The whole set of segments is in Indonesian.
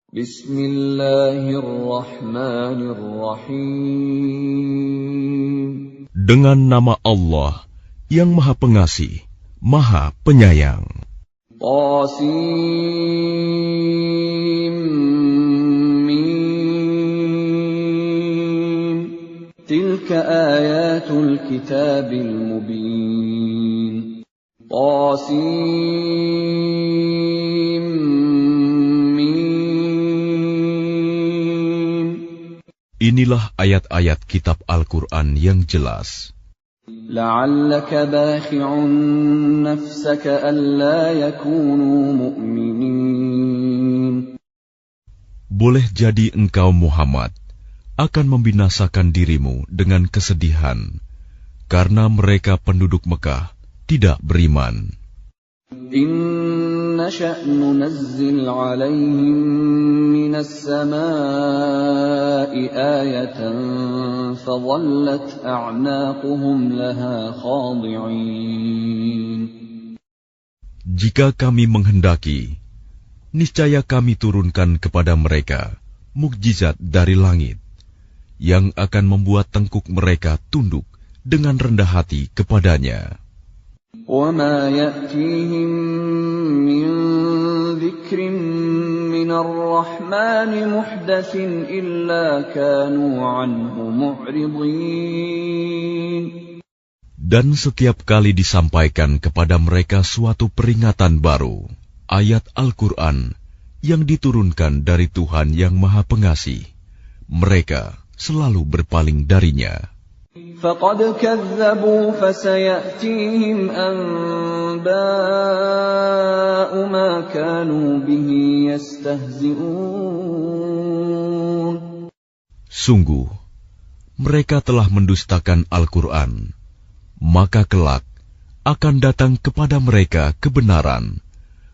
Bismillahirrahmanirrahim. Dengan nama Allah yang Maha Pengasih, Maha Penyayang. Qasim Mim. Tilka ayatul kitabil mubin. Qasim Mim. Inilah ayat-ayat kitab Al-Quran yang jelas. La'allaka bakhi'un nafsaka alla yakunu mu'minin. Boleh jadi engkau Muhammad akan membinasakan dirimu dengan kesedihan karena mereka penduduk Mekah tidak beriman. Inna sya'nu nazzil 'alaihim minas samaa'i ayatan fadhallat a'naquhum laha khadi'in. Jika kami menghendaki, niscaya kami turunkan kepada mereka mukjizat dari langit yang akan membuat tengkuk mereka tunduk dengan rendah hati kepadanya. وَمَا يَأْتِيهِمْ مِنْ ذِكْرٍ مِنَ الرَّحْمَنِ مُحْدَثٍ إِلَّا كَانُوا عَنْهُ مُعْرِضِينَ. Dan setiap kali disampaikan kepada mereka suatu peringatan baru, ayat Al-Quran yang diturunkan dari Tuhan yang Maha Pengasih, mereka selalu berpaling darinya. فَقَدْ كَذَّبُوا فَسَيَأْتِيهِمْ أَنْبَاءُ مَا كَانُوا بِهِ يَسْتَهْزِئُونَ. Sungguh, mereka telah mendustakan Al-Quran, maka kelak akan datang kepada mereka kebenaran,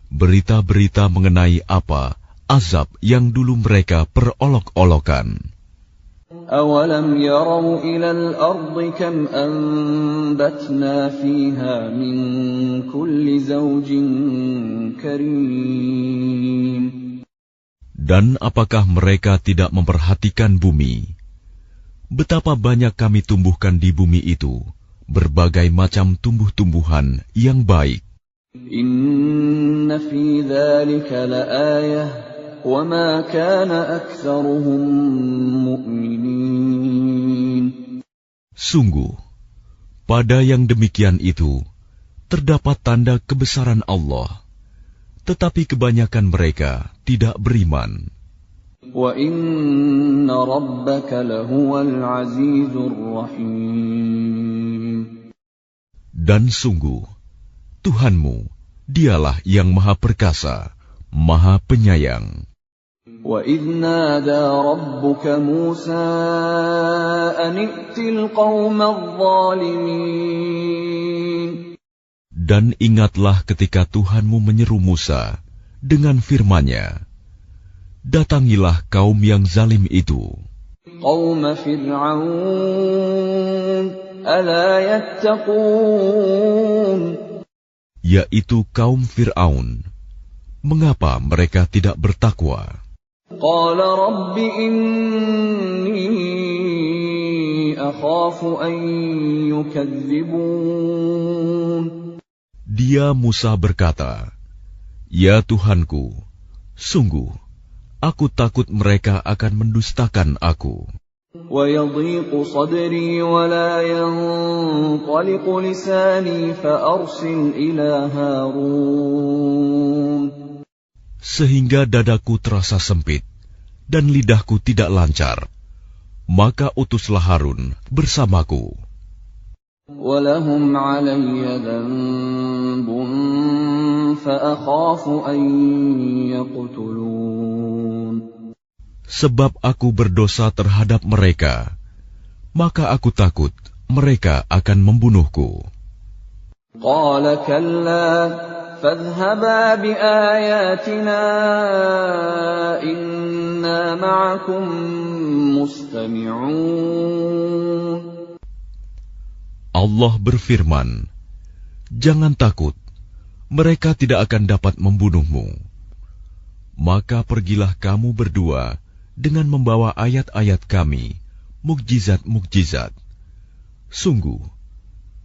berita-berita mengenai apa azab yang dulu mereka perolok-olokan. أَوَلَمْ يَرَوْا إِلَى الْأَرْضِ كَمْ أَنبَتْنَا فِيهَا مِنْ كُلِّ زَوْجٍ كَرِيمٍ. Dan apakah mereka tidak memperhatikan bumi? Betapa banyak kami tumbuhkan di bumi itu berbagai macam tumbuh-tumbuhan yang baik. Inna fi dzalika laayah وَمَا كَانَ أَكْثَرُهُم مُؤْمِنِينَ. Sungguh, pada yang demikian itu terdapat tanda kebesaran Allah, tetapi kebanyakan mereka tidak beriman. وَإِنَّ رَبَّكَ لَهُوَ الْعَزِيزُ الرَّحِيمُ. Dan sungguh, Tuhanmu, dialah yang Maha Perkasa, Maha Penyayang. وَإِذْ نَادَى رَبُّكَ مُوسَىٰ أَنِ ائْتِ الْقَوْمَ الظَّالِمِينَ. Dan ingatlah ketika Tuhanmu menyeru Musa dengan firman-Nya, datangilah kaum yang zalim itu. قَوْمَ فِرْعَوْنَ أَلَا يَتَّقُونَ. Yaitu kaum Fir'aun. Mengapa mereka tidak bertakwa? قال رب إني أخاف أن يكذبون. Dia Musa berkata, Ya Tuhanku, sungguh, aku takut mereka akan mendustakan aku. ويضيق صدري ولا ينطلق لساني فأرسل إلى هارون. Sehingga dadaku terasa sempit dan lidahku tidak lancar, maka utuslah Harun bersamaku. وَلَهُمْ عَلَيَّ ذَنبٌ فَأَخَافُ أَن يَقْتُلُونِ. Sebab aku berdosa terhadap mereka, maka aku takut mereka akan membunuhku. قَالَ كَلَّا فَاذْهَبَا بِآيَاتِنَا إِنَّا مَعَكُمْ مُسْتَمِعُونَ. Allah berfirman, Jangan takut, mereka tidak akan dapat membunuhmu. Maka pergilah kamu berdua dengan membawa ayat-ayat kami, mukjizat-mukjizat. Sungguh,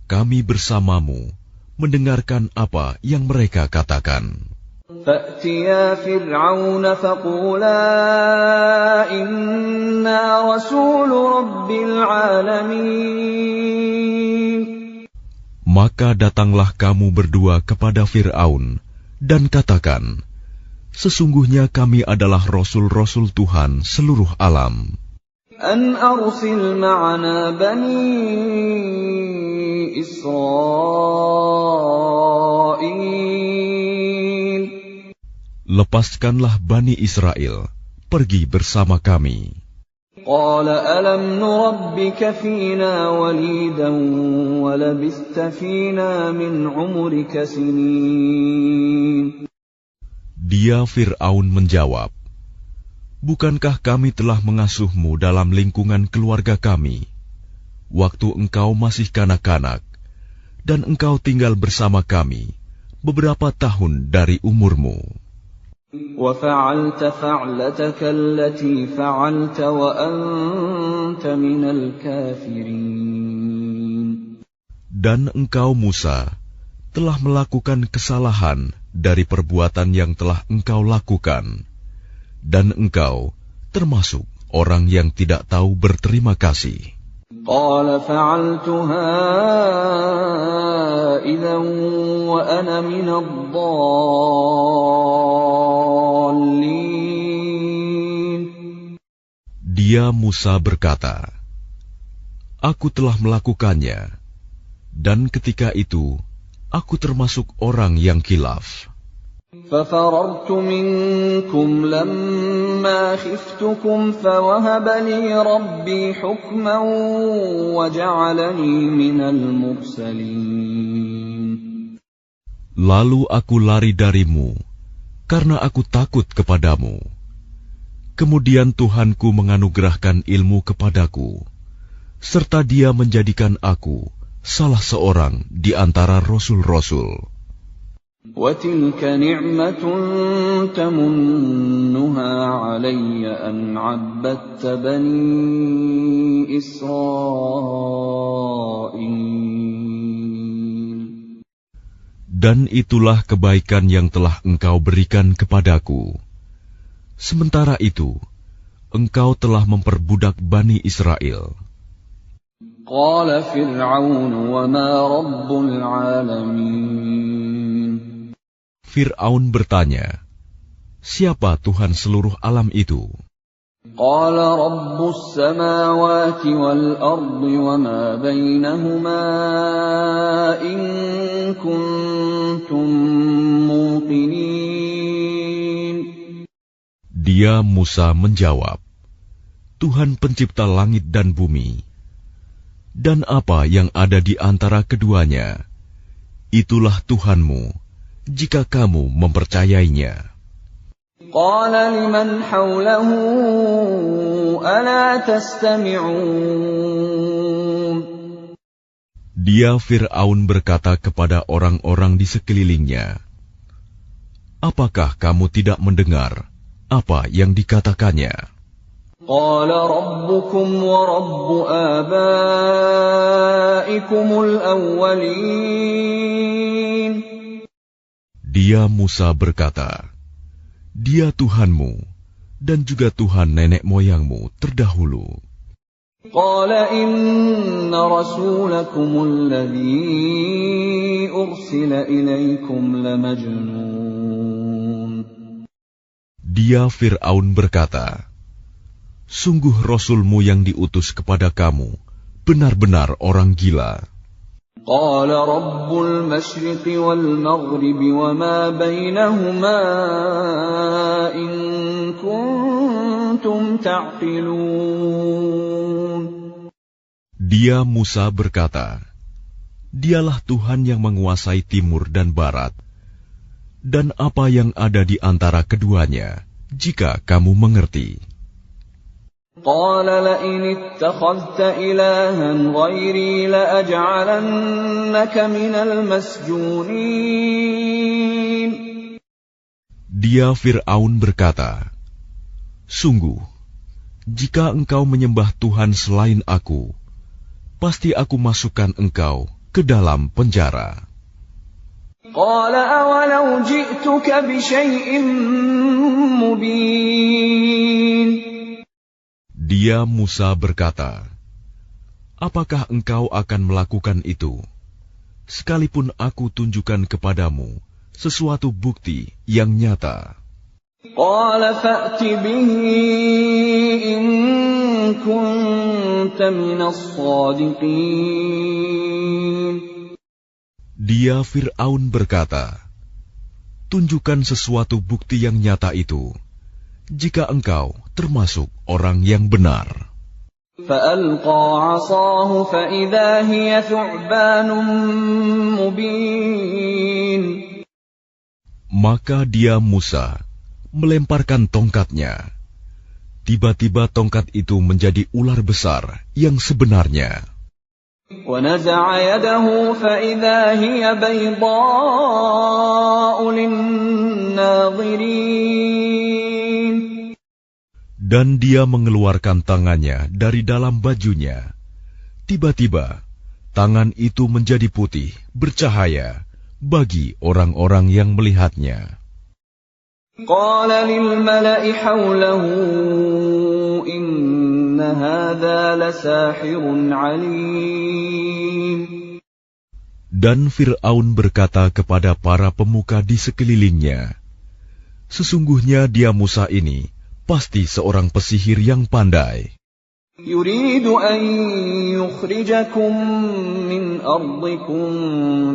kami bersamamu mendengarkan apa yang mereka katakan. فَأْتِيَا فِرْعَوْنَ فَقُولَا إِنَّا رَسُولُ رَبِّ الْعَالَمِينَ. Maka datanglah kamu berdua kepada Fir'aun dan katakan, sesungguhnya kami adalah rasul-rasul Tuhan seluruh alam. أَنْ أَرْسِلْ مَعَنَا بَنِي إِسْرَائِيلَ. Lepaskanlah Bani Israel, pergi bersama kami. قَالَ أَلَمْ نُرَبِّكَ فِينَا وَلِيدًا وَلَبِثْتَ فِينَا مِنْ عُمُرِكَ سِنِينَ. Dia Fir'aun menjawab, bukankah kami telah mengasuhmu dalam lingkungan keluarga kami, waktu engkau masih kanak-kanak, dan engkau tinggal bersama kami beberapa tahun dari umurmu. وَفَعَلْتَ فَعْلَتَكَ الَّتِي فَعَلْتَ وَأَنْتَ مِنَ الْكَافِرِينَ. Dan engkau Musa telah melakukan kesalahan dari perbuatan yang telah engkau lakukan, dan engkau termasuk orang yang tidak tahu berterima kasih. قَالَ فَعَلْتُهَا إِذًا وَأَنَا مِنَ الضَّالِّينَ. Dia Musa berkata, aku telah melakukannya, dan ketika itu aku termasuk orang yang khilaf. فَفَرَرْتُ مِنكُمْ لَمَّا خِفْتُكُمْ فَوَهَبَ لِي رَبِّي حُكْمًا وَجَعَلَنِي مِنَ الْمُرْسَلِينَ. Lalu aku lari darimu, karena aku takut kepadamu. Kemudian Tuhanku menganugerahkan ilmu kepadaku, serta Dia menjadikan aku salah seorang di antara rasul-rasul. وَتِلْكَ نِعْمَةٌ تَمُنُّهَا عَلَيَّ أَنْ عَبَّدتَّ بَنِي إِسْرَائِيلَ. Dan itulah kebaikan yang telah engkau berikan kepadaku. Sementara itu, engkau telah memperbudak Bani Israel. قَالَ فِرْعَوْنُ وَمَا رَبُّ الْعَالَمِينَ. Fir'aun bertanya, siapa Tuhan seluruh alam itu? قَالَ رَبُّ السَّمَاوَاتِ وَالْأَرْضِ وَمَا بَيْنَهُمَا إِن كُنتُم مُّوقِنِينَ. Dia Musa menjawab, Tuhan pencipta langit dan bumi, dan apa yang ada di antara keduanya, itulah Tuhanmu, jika kamu mempercayainya. قَالَ لِمَنْ حَوْلَهُ أَلَا تَسْتَمِعُونَ. Dia Fir'aun berkata kepada orang-orang di sekelilingnya, apakah kamu tidak mendengar apa yang dikatakannya? قَالَ رَبُّكُمْ وَرَبُّ آبَائِكُمُ الْأَوَّلِينَ. Dia Musa berkata, Dia Tuhanmu dan juga Tuhan nenek moyangmu terdahulu. قَالَ إِنَّ رَسُولَكُمُ الَّذِي أُرْسِلَ إِلَيْكُمْ لَمَجْنُونٌ. Dia Fir'aun berkata, sungguh Rasulmu yang diutus kepada kamu benar-benar orang gila. قَالَ رَبُّ الْمَشْرِقِ وَالْمَغْرِبِ وَمَا بَيْنَهُمَا إِن كُنتُمْ تَعْقِلُونَ. Dia Musa berkata, Dialah Tuhan yang menguasai timur dan barat, dan apa yang ada di antara keduanya, jika kamu mengerti. قَالَ لَئِنِ اتَّخَذْتَ إِلَٰهًا غَيْرِي لَأَجْعَلَنَّكَ مِنَ الْمَسْجُونِينَ. Dia Fir'aun berkata, "Sungguh, jika engkau menyembah Tuhan selain aku, pasti aku masukkan engkau ke dalam penjara." قال أولو جئتك بشيء مبين. Dia Musa berkata, "Apakah engkau akan melakukan itu, sekalipun aku tunjukkan kepadamu sesuatu bukti yang nyata?" قال فأت به إن كنت من الصادقين. Dia Fir'aun berkata, "Tunjukkan sesuatu bukti yang nyata itu, jika engkau termasuk orang yang benar." فألقى عصاه فإذا هي ثعبان مبين. Maka dia Musa melemparkan tongkatnya. Tiba-tiba tongkat itu menjadi ular besar yang sebenarnya. ونزع يده فإذا هي بيضاء للناظرين. Dan dia mengeluarkan tangannya dari dalam bajunya. Tiba-tiba, tangan itu menjadi putih, bercahaya bagi orang-orang yang melihatnya. قال للملأ حوله إن هذا لساحر عليم. Dan Fir'aun berkata kepada para pemuka di sekelilingnya, "Sesungguhnya dia Musa ini pasti seorang pesihir yang pandai. يريد أن يخرجكم من أرضكم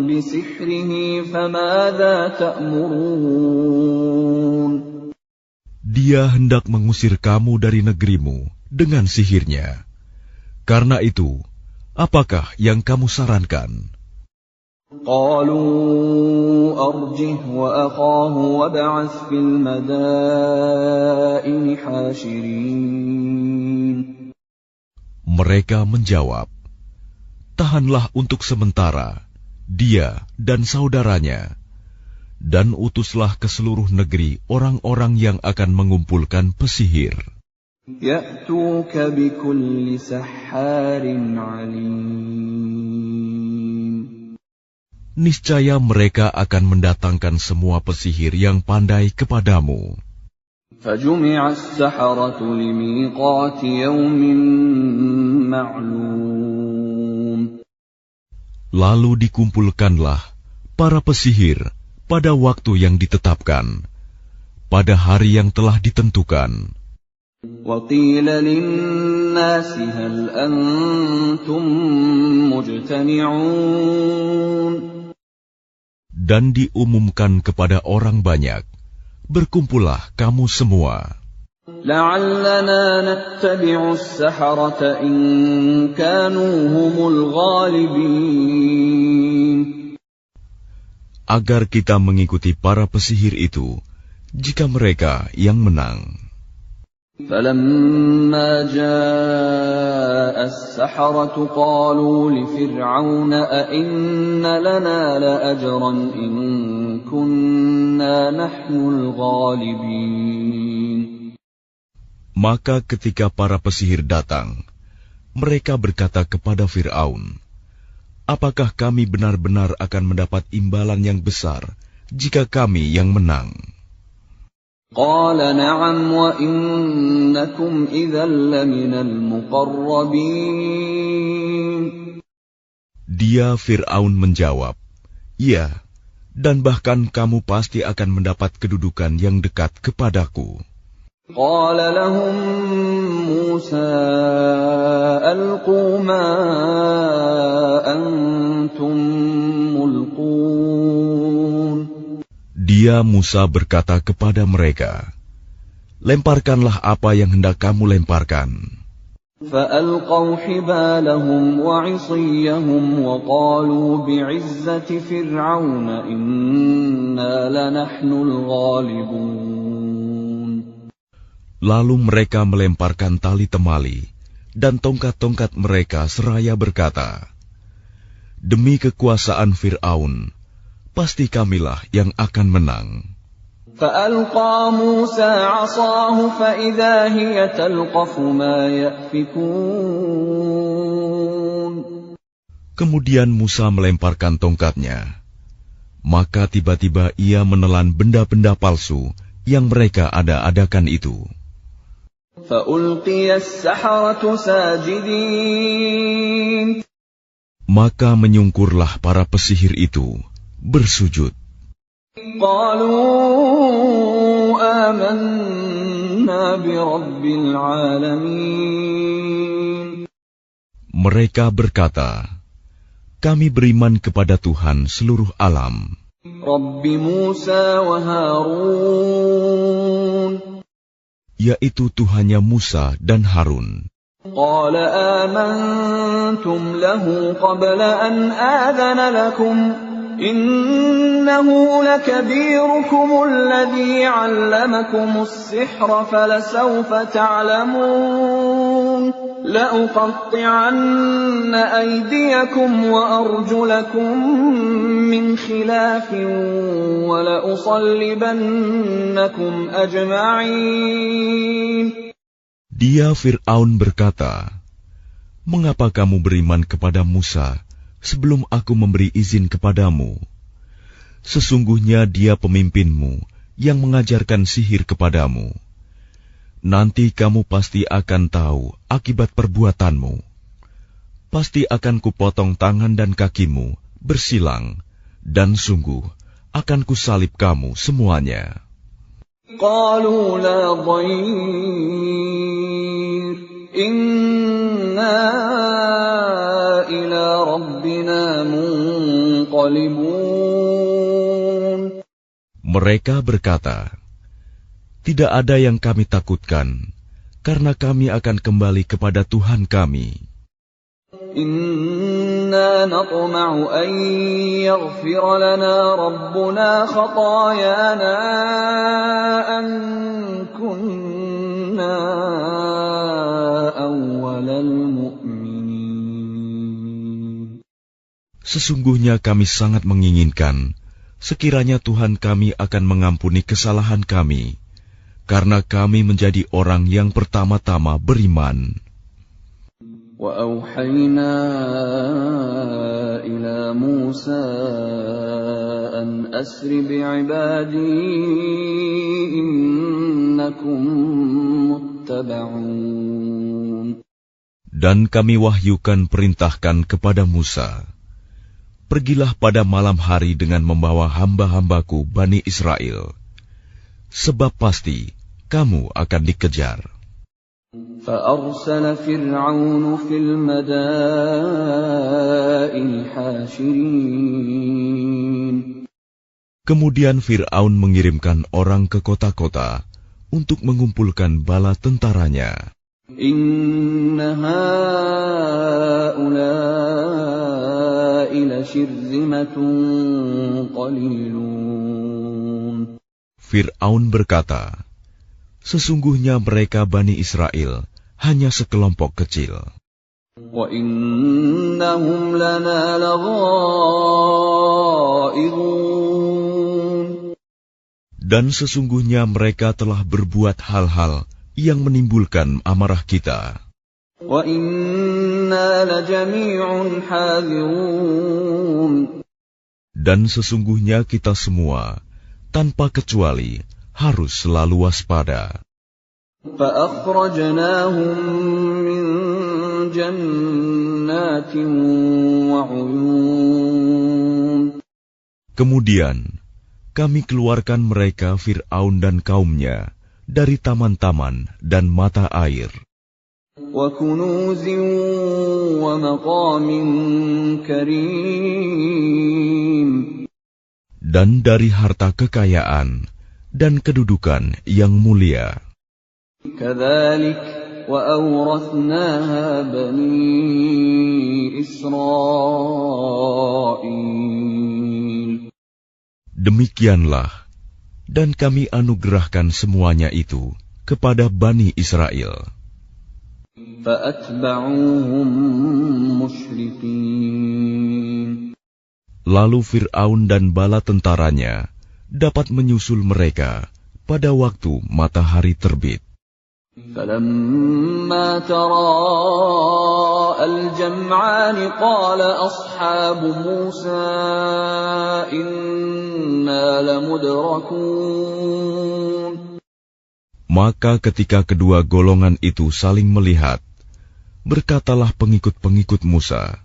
بسحره فماذا تأمرون." Dia hendak mengusir kamu dari negerimu dengan sihirnya. Karena itu, apakah yang kamu sarankan? قالوا أرجه وأخاه وابعث في المدائن حاشرين. Mereka menjawab, "Tahanlah untuk sementara dia dan saudaranya, dan utuslah ke seluruh negeri orang-orang yang akan mengumpulkan pesihir. يأتوك بكل سحار عليم. Niscaya mereka akan mendatangkan semua pesihir yang pandai kepadamu." فجمع السحرة لميقات يوم معلوم. Lalu dikumpulkanlah para pesihir pada waktu yang ditetapkan, pada hari yang telah ditentukan. وقيل للناس هل أنتم مجتمعون. Dan diumumkan kepada orang banyak, "Berkumpullah kamu semua, لعلنا نتبع السحرة إن كانوا هم الغالبين. agar kita mengikuti para pesihir itu, jika mereka yang menang." فلما جاء السحرة قالوا لفرعون أئن لنا لأجرا إن كنا نحن الغالبين. Maka ketika para pesihir datang, mereka berkata kepada Fir'aun, "Apakah kami benar-benar akan mendapat imbalan yang besar jika kami yang menang?" قال نعم وإنكم إذا لمن المقربين. Dia Fir'aun menjawab, "Iya, dan bahkan kamu pasti akan mendapat kedudukan yang dekat kepadaku." قال لهم موسى ألقوا ما أنتم ملقون. Dia Musa berkata kepada mereka, "Lemparkanlah apa yang hendak kamu lemparkan." فألقوا حبالهم وعصيهم وقالوا بعزة فرعون إنا لنحن الغالبون. Lalu mereka melemparkan tali temali dan tongkat-tongkat mereka seraya berkata, "Demi kekuasaan Fir'aun, pasti kamilah yang akan menang." فألقى موسى عصاه فإذا هي تلقف ما يأفكون. Kemudian Musa melemparkan tongkatnya. Maka tiba-tiba ia menelan benda-benda palsu yang mereka ada-adakan itu. فألقي السحرة ساجدين. Maka menyungkurlah para pesihir itu, bersujud. قالوا آمنا برب العالمين. Mereka berkata, kami beriman kepada Tuhan seluruh alam, رب موسى وهارون. yaitu Tuhannya Musa dan Harun. قال آمنتم له قبل أن آذن لكم إنه لكبيركم الذي علمكم السحر فلسوف تعلمون لأقطعن أيديكم وأرجلكم من خلاف ولأصلبنكم أجمعين. Dia Fir'aun berkata, mengapa kamu beriman kepada Musa sebelum aku memberi izin kepadamu? Sesungguhnya dia pemimpinmu yang mengajarkan sihir kepadamu. Nanti kamu pasti akan tahu akibat perbuatanmu. Pasti akan kupotong tangan dan kakimu bersilang, dan sungguh akan kusalib kamu semuanya. قالوا لا ضير إنا إلى ربنا منقلبون. Mereka berkata, tidak ada yang kami takutkan, karena kami akan kembali kepada Tuhan kami. إنا نطمع أن يغفر لنا ربنا خطايانا أن كنا أول المؤمنين. Sesungguhnya kami sangat menginginkan sekiranya Tuhan kami akan mengampuni kesalahan kami, karena kami menjadi orang yang pertama-tama beriman. وأوحينا إلى موسى أن أسر بعبادي إنكم متبعون. Dan kami wahyukan perintahkan kepada Musa, pergilah pada malam hari dengan membawa hamba-hambaku Bani Israel, sebab pasti kamu akan dikejar. فأرسل فرعون في المدائن حاشرين. Kemudian Fir'aun mengirimkan orang ke kota-kota untuk mengumpulkan bala tentaranya. إن هؤلاء لشرذمة قليلون. Fir'aun berkata, sesungguhnya mereka Bani Israel hanya sekelompok kecil. وَإِنَّهُمْ لَنَا لَغَائِظُونَ. Dan sesungguhnya mereka telah berbuat hal-hal yang menimbulkan amarah kita. وَإِنَّا لَجَمِيعٌ حَاذِرُونَ. Dan sesungguhnya kita semua, tanpa kecuali, harus selalu waspada. فَأَخْرَجْنَاهُمْ مِنْ جَنَّاتٍ وَعُيُونٍ. Kemudian, kami keluarkan mereka Fir'aun dan kaumnya dari taman-taman dan mata air. وَكُنُوزٍ وَمَقَامٍ كَرِيمٍ. Dan dari harta kekayaan dan kedudukan yang mulia. كَذَلِكَ وَأَوْرَثْنَاهَا بَنِي إِسْرَائِيلَ. Demikianlah, dan kami anugerahkan semuanya itu kepada Bani Israel. فَأَتْبَعُوهُمْ مُشْرِقِينَ. Lalu Fir'aun dan bala tentaranya dapat menyusul mereka pada waktu matahari terbit. فلما تراءى الجمعان قال أصحاب موسى إنا لمدركون. Maka ketika kedua golongan itu saling melihat, berkatalah pengikut-pengikut Musa,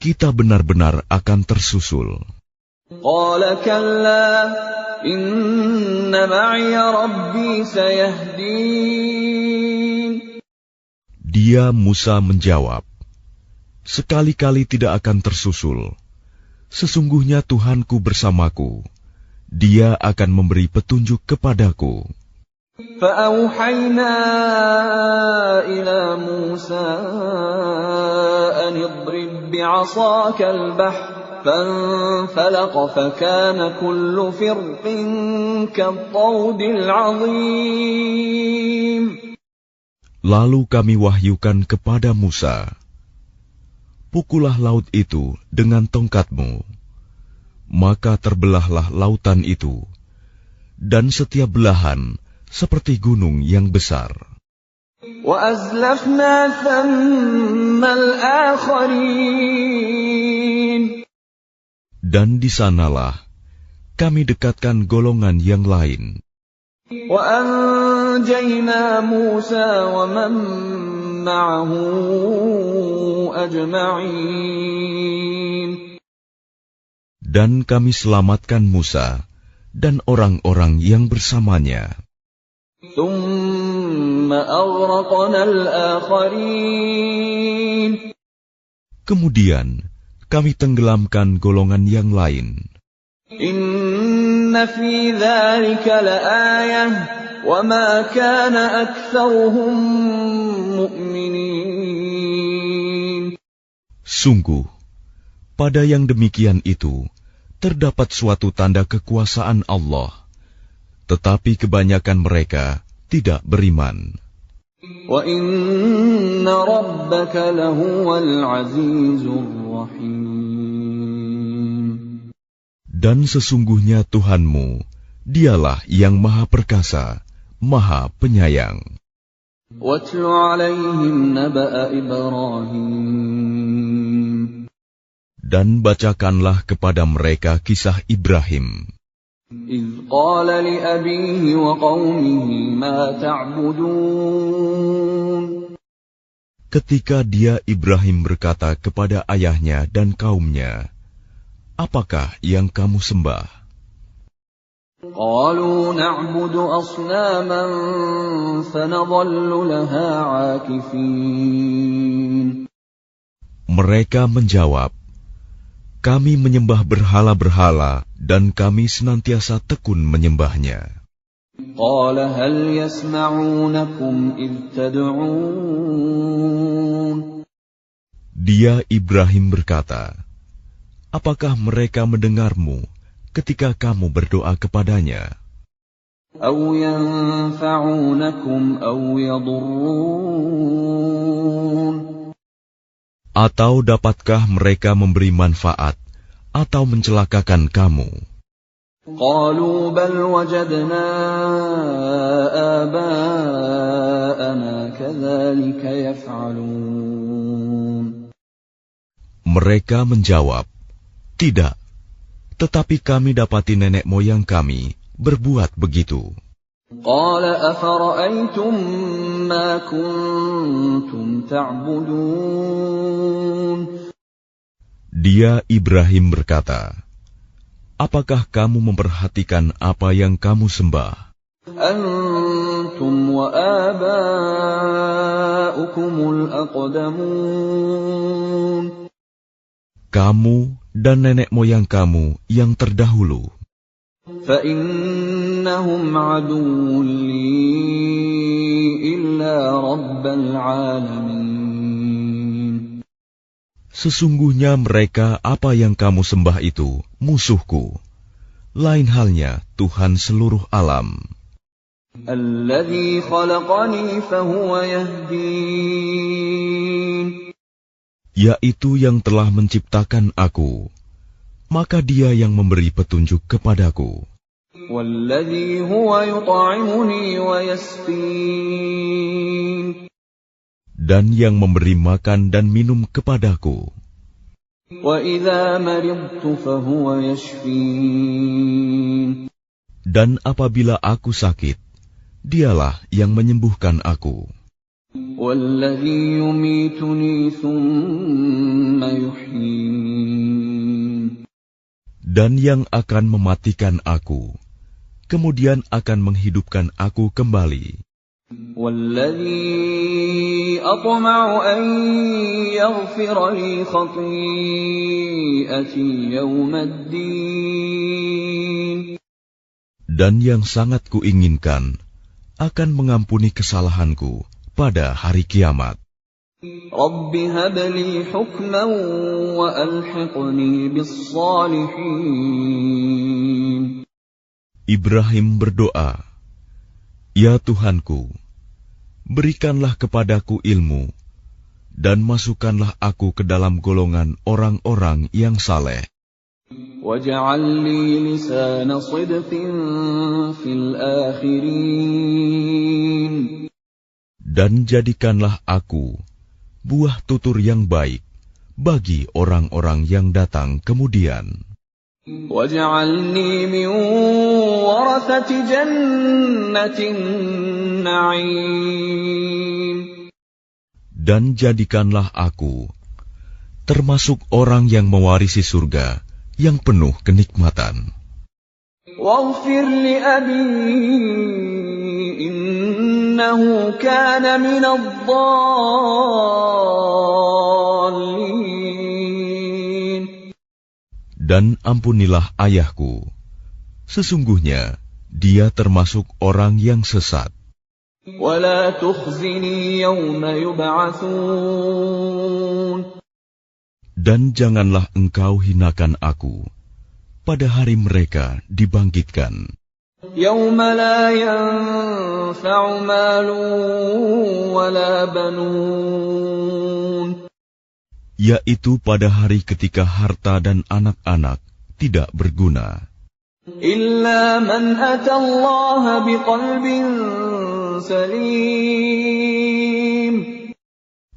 kita benar-benar akan tersusul. قال كلا إن معي ربي سيهدين. Dia Musa menjawab, sekali-kali tidak akan tersusul. Sesungguhnya Tuhanku bersamaku. Dia akan memberi petunjuk kepadaku. فأوحينا إلى موسى أن اضرب بعصاك البحر فانفلق فكان كل فرق كالطود العظيم. Lalu kami wahyukan kepada Musa, pukullah laut itu dengan tongkatmu. Maka terbelahlah lautan itu, dan setiap belahan seperti gunung yang besar. وأزلفنا ثم الآخرين. Dan di sanalah kami dekatkan golongan yang lain. وأنجينا موسى ومن معه أجمعين. Dan kami selamatkan Musa dan orang-orang yang bersamanya. ثم أغرقنا الآخرين. Kemudian kami tenggelamkan golongan yang lain. إن في ذلك لآية وما كان أكثرهم مؤمنين. Sungguh, pada yang demikian itu terdapat suatu tanda kekuasaan Allah, tetapi kebanyakan mereka tidak beriman. وَإِنَّ رَبَّكَ لَهُوَ الْعَزِيزُ الرَّحِيمُ. Dan sesungguhnya Tuhanmu, dialah yang maha perkasa, maha penyayang. وَاتْلُ عَلَيْهِمْ نَبَأَ إِبْرَاهِيمَ. Dan bacakanlah kepada mereka kisah Ibrahim. إِذْ قَالَ لِأَبِيهِ وَقَوْمِهِ مَا تَعْبُدُونَ. Ketika dia Ibrahim berkata kepada ayahnya dan kaumnya, apakah yang kamu sembah? قَالُوا نَعْبُدُ أَصْنَامًا فَنَظَلُّ لَهَا عَاكِفِينَ. Mereka menjawab, kami menyembah berhala-berhala dan kami senantiasa tekun menyembahnya. قَالَ هَلْ يَسْمَعُونَكُمْ إِذْ تَدْعُونَ. Dia Ibrahim berkata, apakah mereka mendengarmu ketika kamu berdoa kepadanya? أَوْ يَنفَعُونَكُمْ أَوْ يَضُرُّونَ. Atau dapatkah mereka memberi manfaat atau mencelakakan kamu? قَالُوا بَلْ وَجَدْنَا آبَاءَنَا كَذَلِكَ يَفْعَلُونَ. Mereka menjawab, tidak, tetapi kami dapati nenek moyang kami berbuat begitu. قَالَ أَفَرَأَيْتُم مَّا كُنتُمْ تَعْبُدُونَ. Dia Ibrahim berkata, apakah kamu memperhatikan apa yang kamu sembah? أَنتُمْ وَآبَاؤُكُمُ الْأَقْدَمُونَ. Kamu dan nenek moyang kamu yang terdahulu. فَإِنَّهُمْ عَدُوٌّ لِّي إِلَّا رَبَّ الْعَالَمِينَ. Sesungguhnya mereka apa yang kamu sembah itu musuhku, lain halnya Tuhan seluruh alam. الَّذِي خَلَقَنِي فَهُوَ يَهْدِينِ. Yaitu yang telah menciptakan aku, maka dia yang memberi petunjuk kepadaku. والذي هو يطعمني ويسقين dan yang memberi makan dan minum kepadaku. وإذا مرضت فهو يشفين Dan apabila aku sakit, dialah yang menyembuhkan aku. والذي يميتني ثم يحيين Dan yang akan mematikan aku, kemudian akan menghidupkan aku kembali. والذي أطمع أن يغفر لي خطيئتي يوم الدين Dan yang sangat kuinginkan akan mengampuni kesalahanku pada hari kiamat. رب هب لي حكما وألحقني بالصالحين Ibrahim berdoa, "Ya Tuhanku, berikanlah kepadaku ilmu, dan masukkanlah aku ke dalam golongan orang-orang yang saleh. واجعل لي لسان صدق في الآخرين Dan jadikanlah aku buah tutur yang baik bagi orang-orang yang datang kemudian. واجعلني من ورثة جنة النعيم Dan jadikanlah aku termasuk orang yang mewarisi surga yang penuh kenikmatan. واغفر لأبي إنه كان من الضالين Dan ampunilah ayahku, sesungguhnya dia termasuk orang yang sesat. ولا تخزني يوم يبعثون Dan janganlah engkau hinakan aku pada hari mereka dibangkitkan, يوم لا ينفع مال ولا بنون yaitu pada hari ketika harta dan anak-anak tidak berguna, إلا من أتى الله بقلب سليم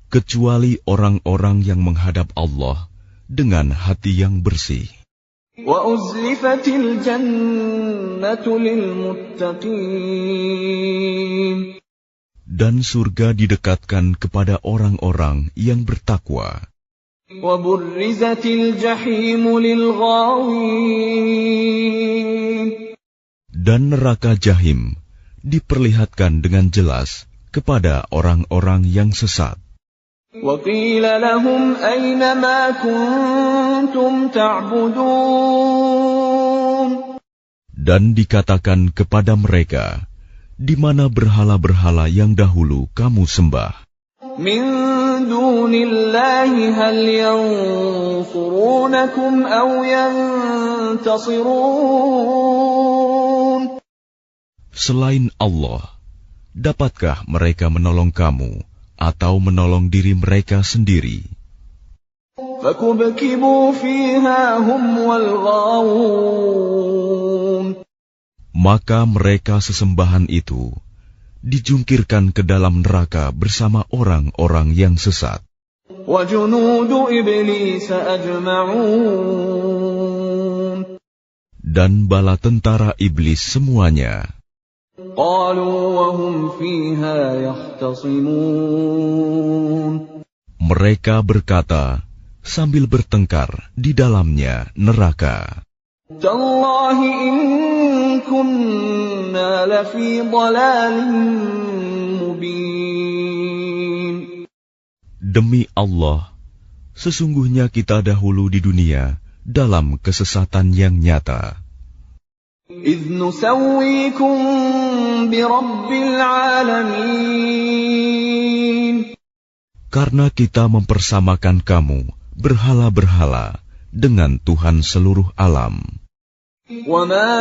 kecuali orang-orang yang menghadap Allah dengan hati yang bersih. وأزلفت الجنة للمتقين Dan surga didekatkan kepada orang-orang yang bertakwa. وبرزت الجحيم للغاوين Dan neraka Jahim diperlihatkan dengan jelas kepada orang-orang yang sesat. وقيل لهم أين ما كنتم تعبدون Dan dikatakan kepada mereka, di mana berhala-berhala yang dahulu kamu sembah. من دون الله هل ينصرونكم أو ينتصرون Selain Allah, dapatkah mereka menolong kamu atau menolong diri mereka sendiri? فكبكبوا فيها هم والغاوون Maka mereka sesembahan itu dijungkirkan ke dalam neraka bersama orang-orang yang sesat. وجنود إبليس أجمعون Dan bala tentara iblis semuanya. قالوا وهم فيها يختصمون Mereka berkata sambil bertengkar di dalamnya neraka, تالله إن كنا لفي ضلال مبين Demi Allah, sesungguhnya kita dahulu di dunia dalam kesesatan yang nyata. إذ نسويكم برب العالمين Karena kita mempersamakan kamu berhala-berhala dengan Tuhan seluruh alam. وما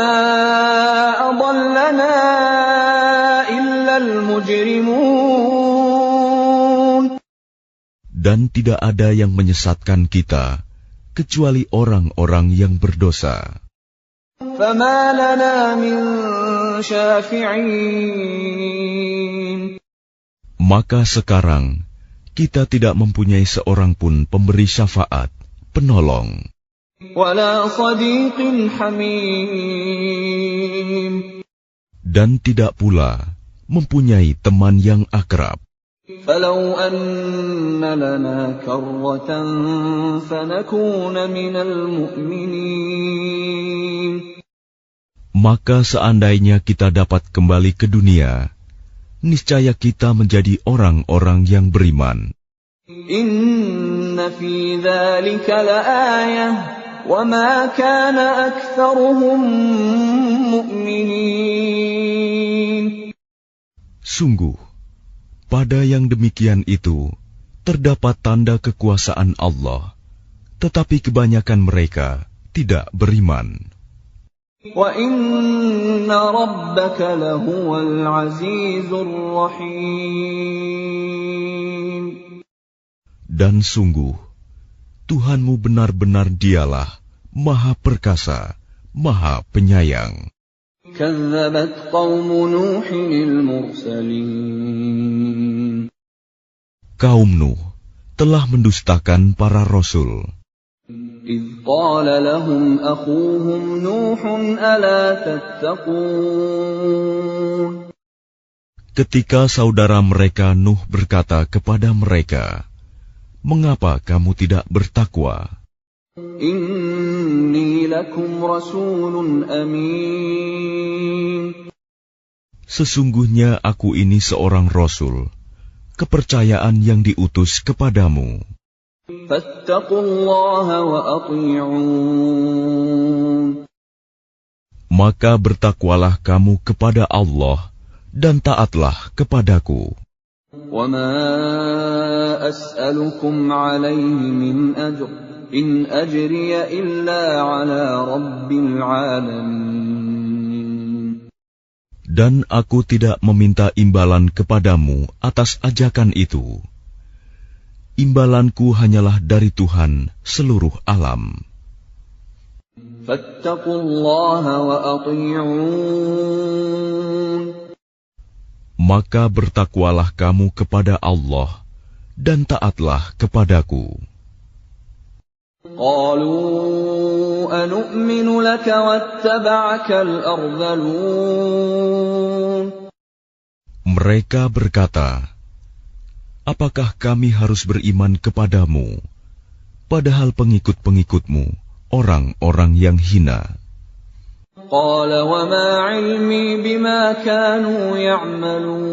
أضلنا إلا المجرمون Dan tidak ada yang menyesatkan kita kecuali orang-orang yang berdosa. فما لنا من شافعين. Maka sekarang kita tidak mempunyai seorang pun pemberi syafaat, penolong. ولا صديق حميم. Dan tidak pula mempunyai teman yang akrab. فلو أن لنا كرة فنكون من المؤمنين. Maka seandainya kita dapat kembali ke dunia, niscaya kita menjadi orang-orang yang beriman. إن في ذلك لآية وما كان أكثرهم مؤمنين. Sungguh, pada yang demikian itu terdapat tanda kekuasaan Allah, tetapi kebanyakan mereka tidak beriman. وَإِنَّ رَبَّكَ لَهُوَ الْعَزِيزُ الرَّحِيمُ. Dan sungguh, Tuhanmu benar-benar Dialah Maha Perkasa, Maha Penyayang. كَذَّبَتْ قَوْمُ نُوحٍ الْمُرْسَلِينَ. Kaum Nuh telah mendustakan para rasul. إِذْ قَالَ لَهُمْ أَخُوهُمْ نُوحٌ أَلَا تَتَّقُونَ. Ketika saudara mereka Nuh berkata kepada mereka, "Mengapa kamu tidak bertakwa? إِنِّي لَكُمْ رَسُولٌ أَمِينٌ. Sesungguhnya aku ini seorang rasul, kepercayaan yang diutus kepadamu. فَاتَّقُوا اللَّهَ وَأَطِيعُونِ. Maka bertakwalah kamu kepada Allah dan taatlah kepadaku. وَمَا أَسْأَلُكُمْ عَلَيْهِ مِنْ أَجْرٍ إِنْ أَجْرِيَ إِلَّا عَلَى رَبِّ الْعَالَمِينَ. Dan aku tidak meminta imbalan kepadamu atas ajakan itu. Imbalanku hanyalah dari Tuhan seluruh alam. فَاتَّقُوا اللَّهَ وَأَطِيعُونِ. Maka bertakwalah kamu kepada Allah dan taatlah kepadaku. قَالُوا أَنُؤْمِنُ لَكَ وَاتَّبَعَكَ الْأَرْذَلُونَ. Mereka berkata, "Apakah kami harus beriman kepadamu, padahal pengikut-pengikutmu orang-orang yang hina?" قَالَ وَمَا عِلْمِي بِمَا كَانُوا يَعْمَلُونَ.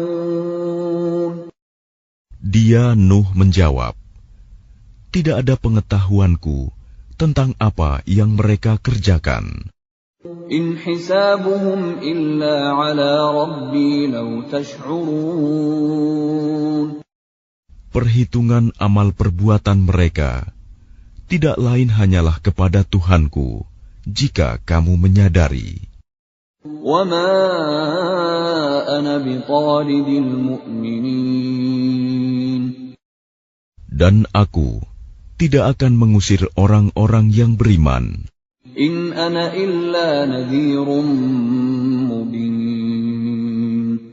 Dia Nuh menjawab, "Tidak ada pengetahuanku tentang apa yang mereka kerjakan. إِنْ حِسَابُهُمْ إِلَّا عَلَى رَبِّي لَوْ تَشْعُرُونَ. Perhitungan amal perbuatan mereka tidak lain hanyalah kepada Tuhanku, jika kamu menyadari. وَمَا أَنَا بِطَارِدِ الْمُؤْمِنِينَ. Dan aku tidak akan mengusir orang-orang yang beriman. إِنْ أَنَا إِلَّا نَذِيرٌ مُبِينٌ.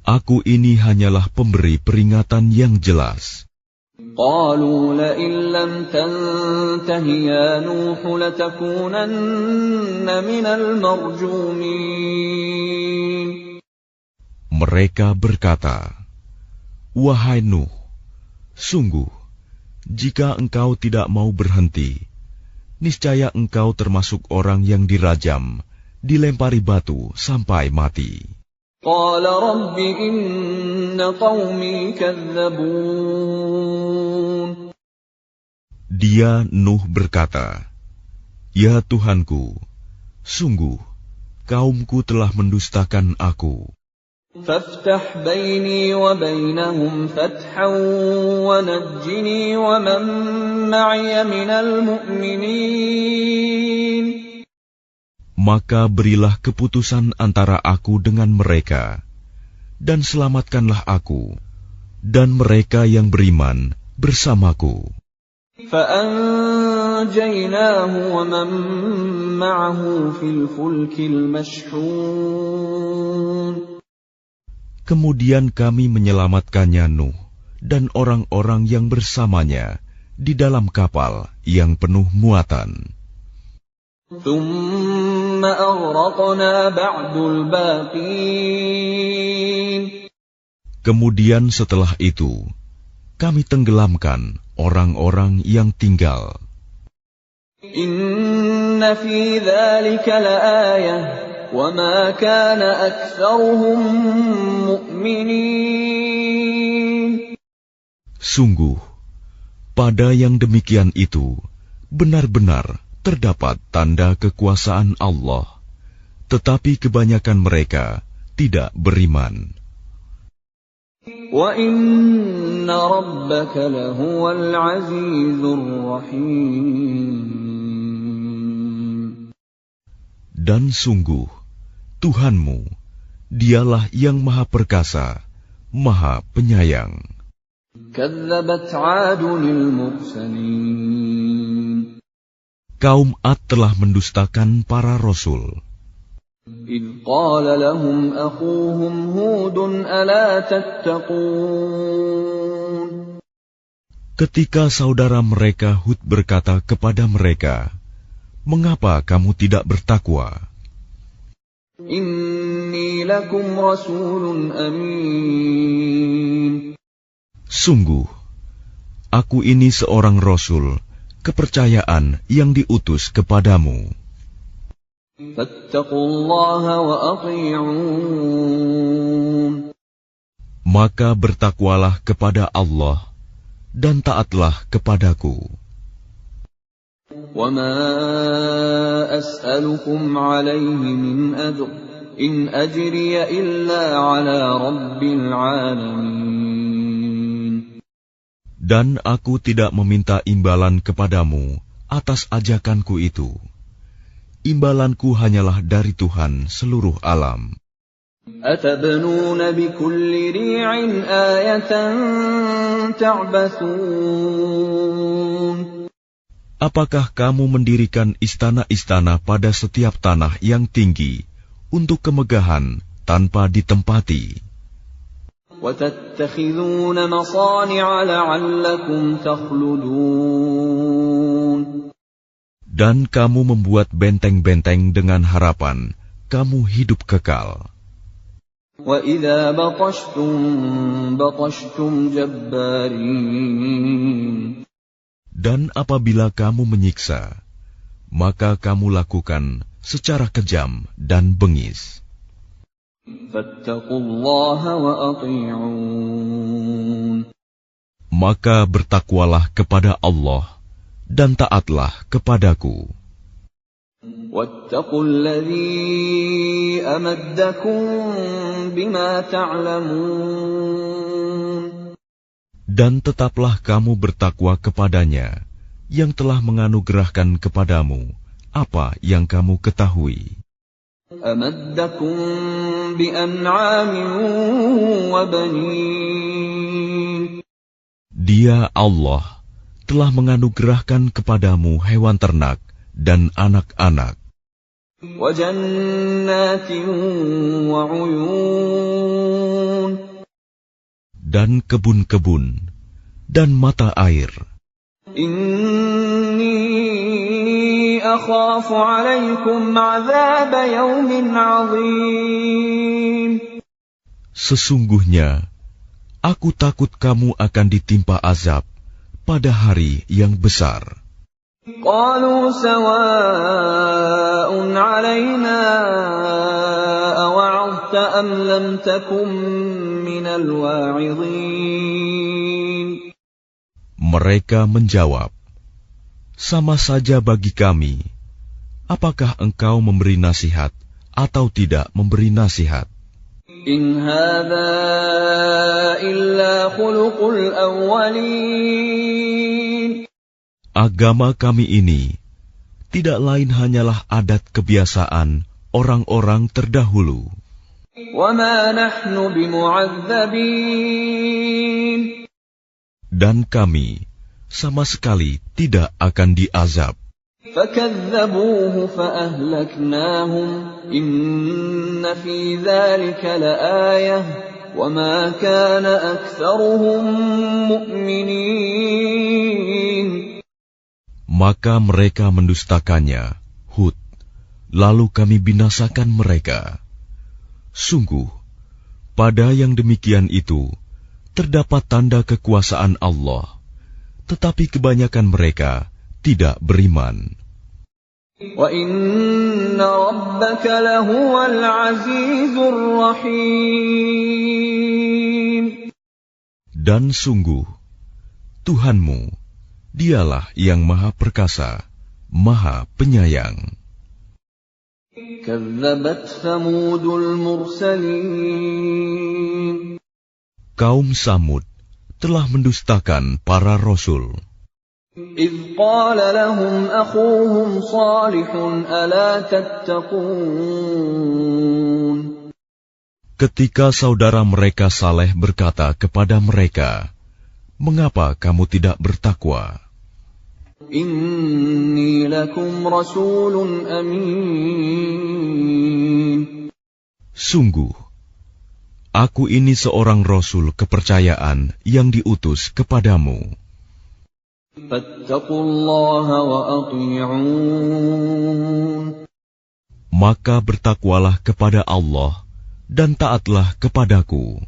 Aku ini hanyalah pemberi peringatan yang jelas. قَالُوا لَئِن لَّمْ تَنْتَهِ يَا نُوحُ لَتَكُونَنَّ مِنَ الْمَرْجُومِينَ. Mereka berkata, "Wahai Nuh, sungguh, jika engkau tidak mau berhenti, niscaya engkau termasuk orang yang dirajam, dilempari batu sampai mati." قَالَ رَبِّ إِنَّ قَوْمِي كَذَّبُونِ. Dia Nuh berkata, "Ya Tuhanku, sungguh kaumku telah mendustakan aku. فَافْتَحْ بَيْنِي وَبَيْنَهُمْ فَتْحًا وَنَجِّنِي وَمَن مَّعِيَ مِنَ الْمُؤْمِنِينَ. Maka berilah keputusan antara aku dengan mereka, dan selamatkanlah aku dan mereka yang beriman bersamaku." فَأَنجَيْنَاهُ وَأَنْجَيْنَاهُ وَمَنْ مَعَهُ فِي الْفُلْكِ الْمَشْحُونِ. Kemudian kami menyelamatkannya Nuh dan orang-orang yang bersamanya di dalam kapal yang penuh muatan. ثُمَّ أَغْرَقْنَا بَعْدُ الْبَاقِينَ. Kemudian setelah itu, kami tenggelamkan orang-orang yang tinggal. Inna fi dzalika laayah wa ma kana aktsaruhum mu'minin. Sungguh, pada yang demikian itu benar-benar terdapat tanda kekuasaan Allah, tetapi kebanyakan mereka tidak beriman. Wa inna rabbaka lahuwal azizur rahim. Dan sungguh, Tuhanmu, dialah yang maha perkasa, maha penyayang. Kadzabat 'adunil mursalin. Kaum Ad telah mendustakan para rasul. إِذْ قَالَ لَهُمْ أَخُوهُمْ هُودٌ أَلَا تَتَّقُونَ. Ketika saudara mereka Hud berkata kepada mereka, "Mengapa kamu tidak bertakwa?" إِنِّي لَكُمْ رَسُولٌ أَمِينٌ. Sungguh, aku ini seorang rasul, kepercayaan yang diutus kepadamu. فَاتَّقُوا اللَّهَ وَأَطِيعُونِ. Maka bertakwalah kepada Allah dan taatlah kepadaku. وَمَا أَسْأَلُكُمْ عَلَيْهِ مِنْ أَجْرٍ إِنْ أَجْرِيَ إِلَّا عَلَى رَبِّ الْعَالَمِينَ. Dan aku tidak meminta imbalan kepadamu atas ajakanku itu. Imbalanku hanyalah dari Tuhan seluruh alam. أَتَبْنُونَ بِكُلِّ رِيعٍ آيَةً تَعْبَثُونَ. Apakah kamu mendirikan istana-istana pada setiap tanah yang tinggi untuk kemegahan tanpa ditempati? وَتَتَّخِذُونَ مَصَانِعَ لَعَلَّكُمْ تَخْلُدُونَ. Dan kamu membuat benteng-benteng dengan harapan kamu hidup kekal. وَإِذَا بَطَشْتُمْ بَطَشْتُمْ جَبَّارِينَ. Dan apabila kamu menyiksa, maka kamu lakukan secara kejam dan bengis. فَاتَّقُوا اللَّهَ وَأَطِيعُونِ. Maka bertakwalah kepada Allah dan taatlah kepadaku. وَاتَّقُوا الَّذِي أَمَدَّكُم بِمَا تَعْلَمُونَ. Dan tetaplah kamu bertakwa kepadanya yang telah menganugerahkan kepadamu apa yang kamu ketahui. أَمَدَّكُم بِأَنْعَامٍ وَبَنِينَ. Dia Allah telah menganugerahkan kepadamu hewan ternak dan anak-anak. وَجَنَّاتٍ وَعُيُونٍ. Dan kebun-kebun dan mata air. إِنِّي أَخَافُ عَلَيْكُمْ عَذَابَ يَوْمٍ عَظِيمٍ. Sesungguhnya, aku takut kamu akan ditimpa azab pada hari yang besar. قَالُوا سَوَاءٌ عَلَيْنَا أَوَعَظْتَ أَمْ لَمْ تَكُن مِّنَ الْوَاعِظِينَ. Mereka menjawab, "Sama saja bagi kami, apakah engkau memberi nasihat atau tidak memberi nasihat? إِنْ هَذَا إِلَّا خُلُقُ الْأَوَّلِينَ. Agama kami ini tidak lain hanyalah adat kebiasaan orang-orang terdahulu. وَمَا نَحْنُ بِمُعَذَّبِينَ. Dan kami sama sekali tidak akan diazab. فَكَذَّبُوهُ فَأَهْلَكْنَاهُمْ إِنَّ فِي ذَلِكَ لَآيَةً وَمَا كَانَ أَكْثَرُهُم مُؤْمِنِينَ. Maka mereka mendustakannya, Hud, lalu kami binasakan mereka. Sungguh, pada yang demikian itu terdapat tanda kekuasaan Allah, tetapi kebanyakan mereka tidak beriman. وَإِنَّ رَبَّكَ لَهُوَ الْعَزِيزُ الرَّحِيمُ. Dan sungguh, Tuhanmu, dialah yang maha perkasa, maha penyayang. كَذَّبَتْ ثَمُودُ الْمُرْسَلِينَ. Kaum Samud telah mendustakan para rasul. إِذْ قَالَ لَهُمْ أَخُوهُمْ صَالِحٌ أَلَا تَتَّقُونَ. Ketika saudara mereka Saleh berkata kepada mereka, "Mengapa kamu tidak bertakwa? إِنِّي لَكُمْ رَسُولٌ أَمِينٌ. Sungguh, aku ini seorang rasul kepercayaan yang diutus kepadamu. فَاتَّقُوا اللَّهَ وَأَطِيعُونِ. Maka bertakwalah kepada Allah dan taatlah kepadaku.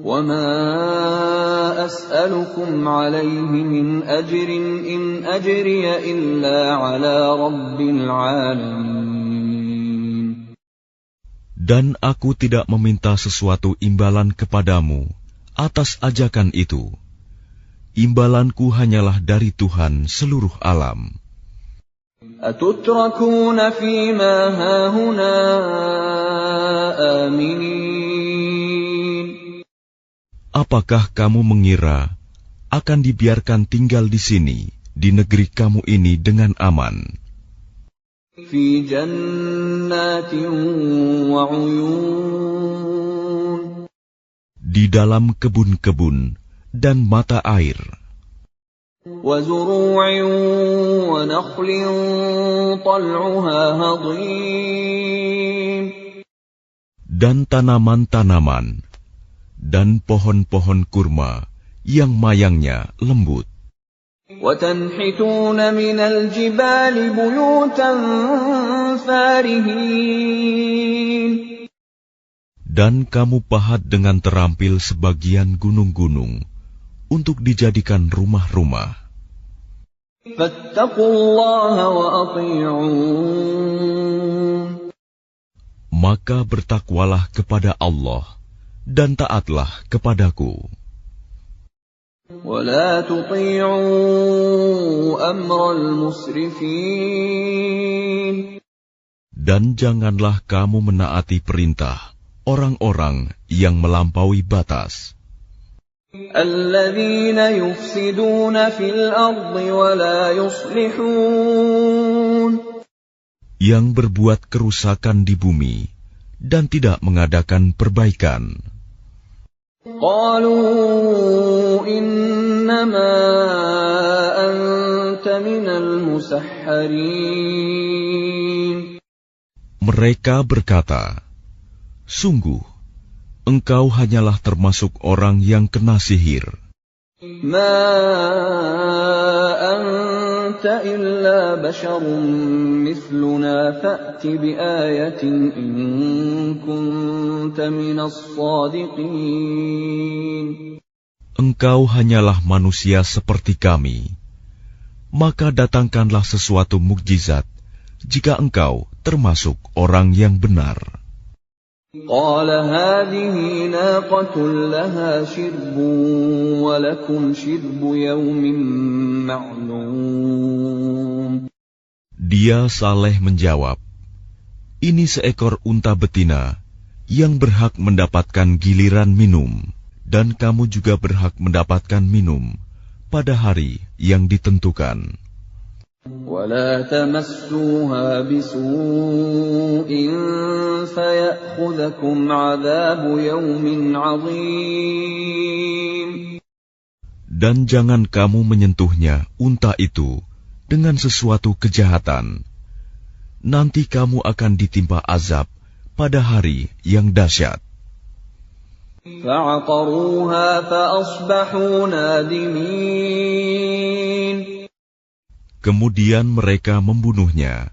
وَمَا أَسْأَلُكُمْ عَلَيْهِ مِنْ أَجْرٍ إِنْ أَجْرِيَ إِلَّا عَلَى رَبِّ الْعَالَمِينَ. Dan aku tidak meminta sesuatu imbalan kepadamu atas ajakan itu. Imbalanku hanyalah dari Tuhan seluruh alam. أَتُتْرَكُونَ فِي مَا هَاهُنَا آمِنِينَ. Apakah kamu mengira akan dibiarkan tinggal di sini, di negeri kamu ini dengan aman? فِي جَنَّاتٍ وَعُيُونٍ. Di dalam kebun-kebun dan mata air, وَزُرُوعٍ وَنَخْلٍ طَلْعُهَا هَضِيمٌ. dan tanaman-tanaman, dan pohon-pohon kurma yang mayangnya lembut. وَتَنْحِتُونَ مِنَ الْجِبَالِ بُيُوتًا فَارِهِينَ. Dan kamu pahat dengan terampil sebagian gunung-gunung untuk dijadikan rumah-rumah. فَاتَّقُوا اللَّهَ وَأَطِيعُونِ. Maka bertakwalah kepada Allah dan taatlah kepadaku. وَلَا تُطِيعُوا أَمْرَ الْمُسْرِفِينَ. Dan janganlah kamu menaati perintah orang-orang yang melampaui batas, الَّذِينَ يُفْسِدُونَ فِي الْأَرْضِ وَلَا يُصْلِحُونَ. yang berbuat kerusakan di bumi dan tidak mengadakan perbaikan. قَالُوا إِنَّمَا أَنْتَ مِنَ الْمُسَحَّرِينَ. Mereka berkata, "Sungguh, engkau hanyalah termasuk orang yang kena sihir. مَا أَنْتَ إِلَّا بَشَرٌ مِثْلُنَا فَأْتِ بِآيَةٍ إِن كُنْتَ مِنَ الصَّادِقِينَ. Engkau hanyalah manusia seperti kami. Maka datangkanlah sesuatu mukjizat jika engkau termasuk orang yang benar." قَالَ هَٰذِهِ نَاقَةٌ لَهَا شِرْبٌ وَلَكُمْ شِرْبُ يَوْمٍ مَّعْلُومٍ. Dia Saleh menjawab, "Ini seekor unta betina yang berhak mendapatkan giliran minum, dan kamu juga berhak mendapatkan minum pada hari yang ditentukan. وَلَا تَمَسُّوهَا بِسُوءٍ فَيَأْخُذَكُمْ عَذَابُ يَوْمٍ عَظِيمٍ. Dan jangan kamu menyentuhnya, unta itu, dengan sesuatu kejahatan. Nanti kamu akan ditimpa azab pada hari yang dahsyat. فَعَقَرُوهَا فَأَصْبَحُوا نَادِمِينَ. Kemudian mereka membunuhnya,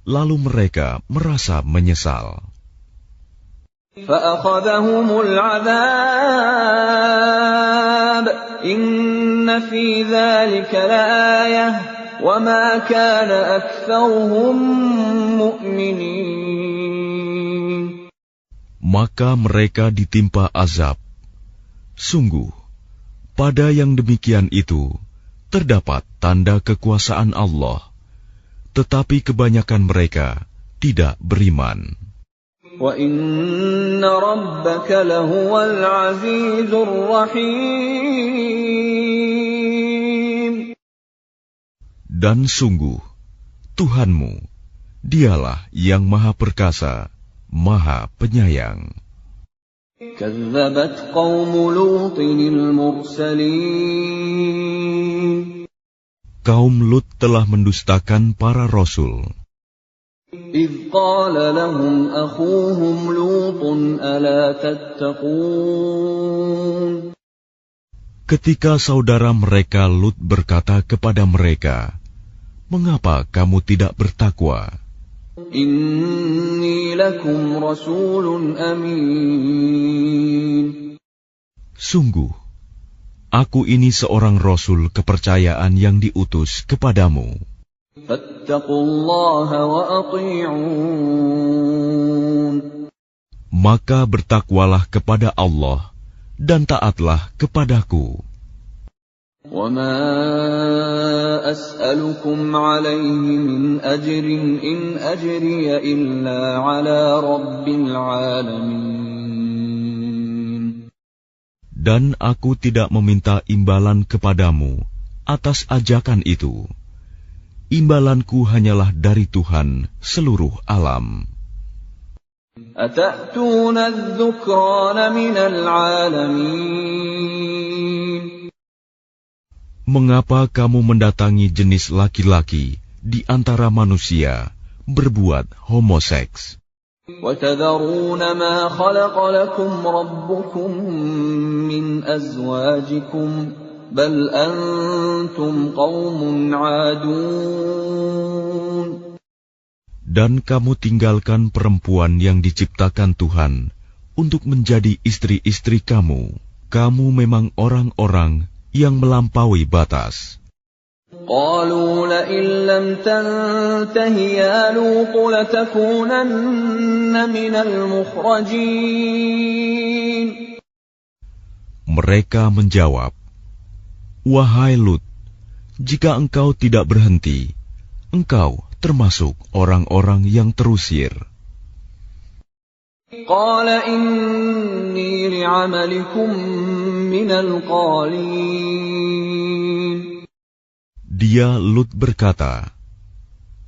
lalu mereka merasa menyesal. فَأَخَذَهُمُ الْعَذَابُ إِنَّ فِي ذَلِكَ لَآيَةً وَمَا كَانَ أَكْثَرُهُم مُؤْمِنِينَ. Maka mereka ditimpa azab. Sungguh, pada yang demikian itu terdapat tanda kekuasaan Allah, tetapi kebanyakan mereka tidak beriman. وَإِنَّ رَبَّكَ لَهُوَ الْعَزِيزُ الرَّحِيمُ. Dan sungguh, Tuhanmu, dialah yang Maha Perkasa, Maha Penyayang. كَذَّبَتْ قَوْمُ لُوطٍ الْمُرْسَلِينَ. Kaum Lut telah mendustakan para rasul. إِذْ قَالَ لَهُمْ أَخُوهُمْ لُوطٌ أَلَا تَتَّقُونَ. Ketika saudara mereka Lut berkata kepada mereka, "Mengapa kamu tidak bertakwa? إِنِّي لَكُمْ رَسُولٌ أَمِينٌ. Sungguh, aku ini seorang rasul kepercayaan yang diutus kepadamu. فَاتَّقُوا اللَّهَ وَأَطِيعُونِ. Maka bertakwalah kepada Allah dan taatlah kepadaku. وَمَا أَسْأَلُكُمْ عَلَيْهِ مِنْ أَجْرٍ إِنْ أَجْرِيَ إِلَّا عَلَى رَبِّ الْعَالَمِينَ. Dan aku tidak meminta imbalan kepadamu atas ajakan itu. Imbalanku hanyalah dari Tuhan seluruh alam. أَتَأْتُونَ الذُّكْرَانَ مِنَ الْعَالَمِينَ. Mengapa kamu mendatangi jenis laki-laki di antara manusia berbuat homoseks? وَتَذَرُونَ مَا خَلَقَ لَكُمْ رَبُّكُمْ مِنْ أَزْوَاجِكُمْ بَلْ أَنْتُمْ قَوْمٌ عَادُونَ. Dan kamu tinggalkan perempuan yang diciptakan Tuhan untuk menjadi istri-istri kamu. Kamu memang orang-orang yang melampaui batas. قَالُوا لَئِن لَّمْ تَنْتَهِ يَا لُوطُ لَتَكُونَنَّ مِنَ الْمُخْرَجِينَ. Mereka menjawab, "Wahai Lut, jika engkau tidak berhenti, engkau termasuk orang-orang yang terusir." قَالَ إِنِّي لِعَمَلِكُمْ مِنَ الْقَالِينَ. Dia Lut berkata,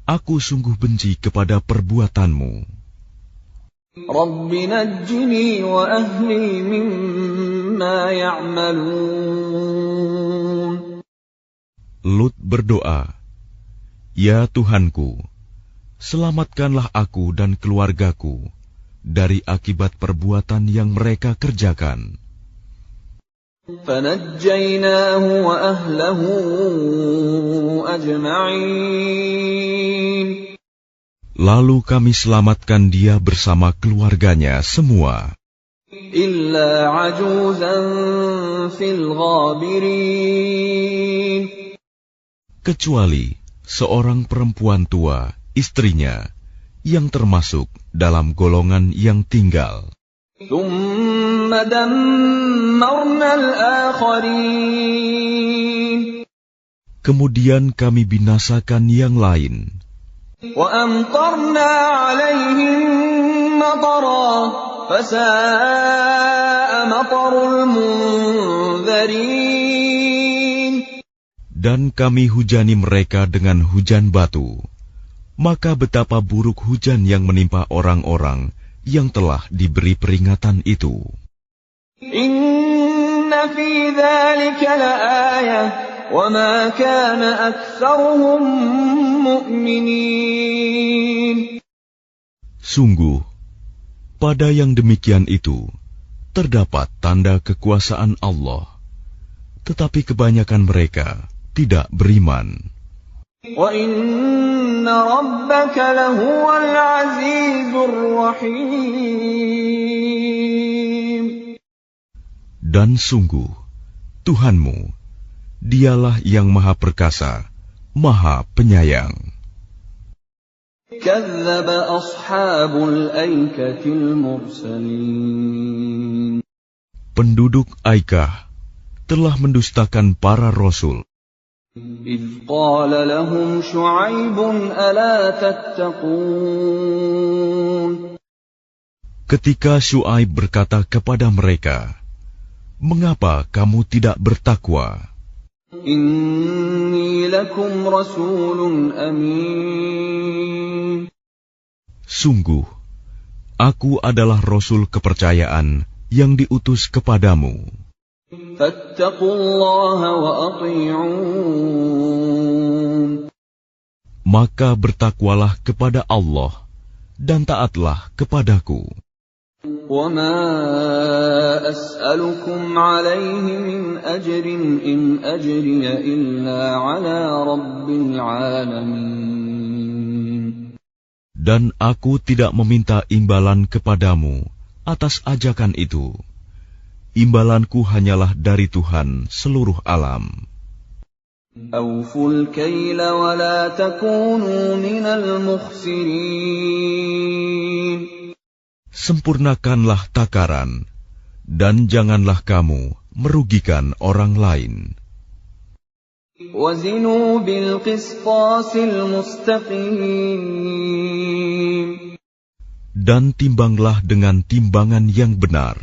"Aku sungguh benci kepada perbuatanmu. رَبِّ نَجِّنِي وَأَهْلِي مِمَّا يَعْمَلُونَ. Lut berdoa, "Ya Tuhanku, selamatkanlah aku dan keluargaku dari akibat perbuatan yang mereka kerjakan." فَنَجَّيْنَاهُ وَأَهْلَهُ أَجْمَعِينَ. Lalu kami selamatkan dia bersama keluarganya semua, إِلَّا عَجُوزًا فِي الْغَابِرِينَ. kecuali seorang perempuan tua, istrinya, yang termasuk dalam golongan yang tinggal. ثُمَّ دَمَّرْنَا الْآخَرِينَ. Kemudian kami binasakan yang lain. وَأَمْطَرْنَا عَلَيْهِم مَّطَرًا فَسَاءَ مَطَرُ الْمُنذَرِينَ. Dan kami hujani mereka dengan hujan batu. Maka betapa buruk hujan yang menimpa orang-orang yang telah diberi peringatan itu. إِنَّ في ذلك لآية وما كان أكثرهم مؤمنين. Sungguh, pada yang demikian itu terdapat tanda kekuasaan Allah, tetapi kebanyakan mereka tidak beriman. وَإِنَّ رَبَّكَ لَهُوَ الْعَزِيزُ الرَّحِيمُ. Dan sungguh, Tuhanmu, Dialah yang Maha Perkasa, Maha Penyayang. كَذَّبَ أَصْحَابُ الْأَيْكَةِ الْمُرْسَلِينَ. Penduduk Aikah telah mendustakan para rasul. إِذْ قَالَ لَهُمْ شُعَيْبٌ أَلَا تَتَّقُونَ. Ketika Syuaib berkata kepada mereka, "Mengapa kamu tidak bertakwa? إِنِّي لَكُمْ رَسُولٌ أَمِينٌ. Sungguh, aku adalah rasul kepercayaan yang diutus kepadamu. فَاتَّقُوا اللَّهَ وَأَطِيعُونِ. Maka bertakwalah kepada Allah dan taatlah kepadaku. وَمَا أَسْأَلُكُمْ عَلَيْهِ مِنْ أَجْرٍ إِنْ أَجْرِيَ إِلَّا عَلَى رَبِّ الْعَالَمِينَ. Dan aku tidak meminta imbalan kepadamu atas ajakan itu. Imbalanku hanyalah dari Tuhan seluruh alam. أَوْفُوا الْكَيْلَ وَلَا تَكُونُوا مِنَ الْمُخْسِرِينَ. Sempurnakanlah takaran, dan janganlah kamu merugikan orang lain. وَزِنُوا بِالْقِسْطَاسِ الْمُسْتَقِيمِ. Dan timbanglah dengan timbangan yang benar.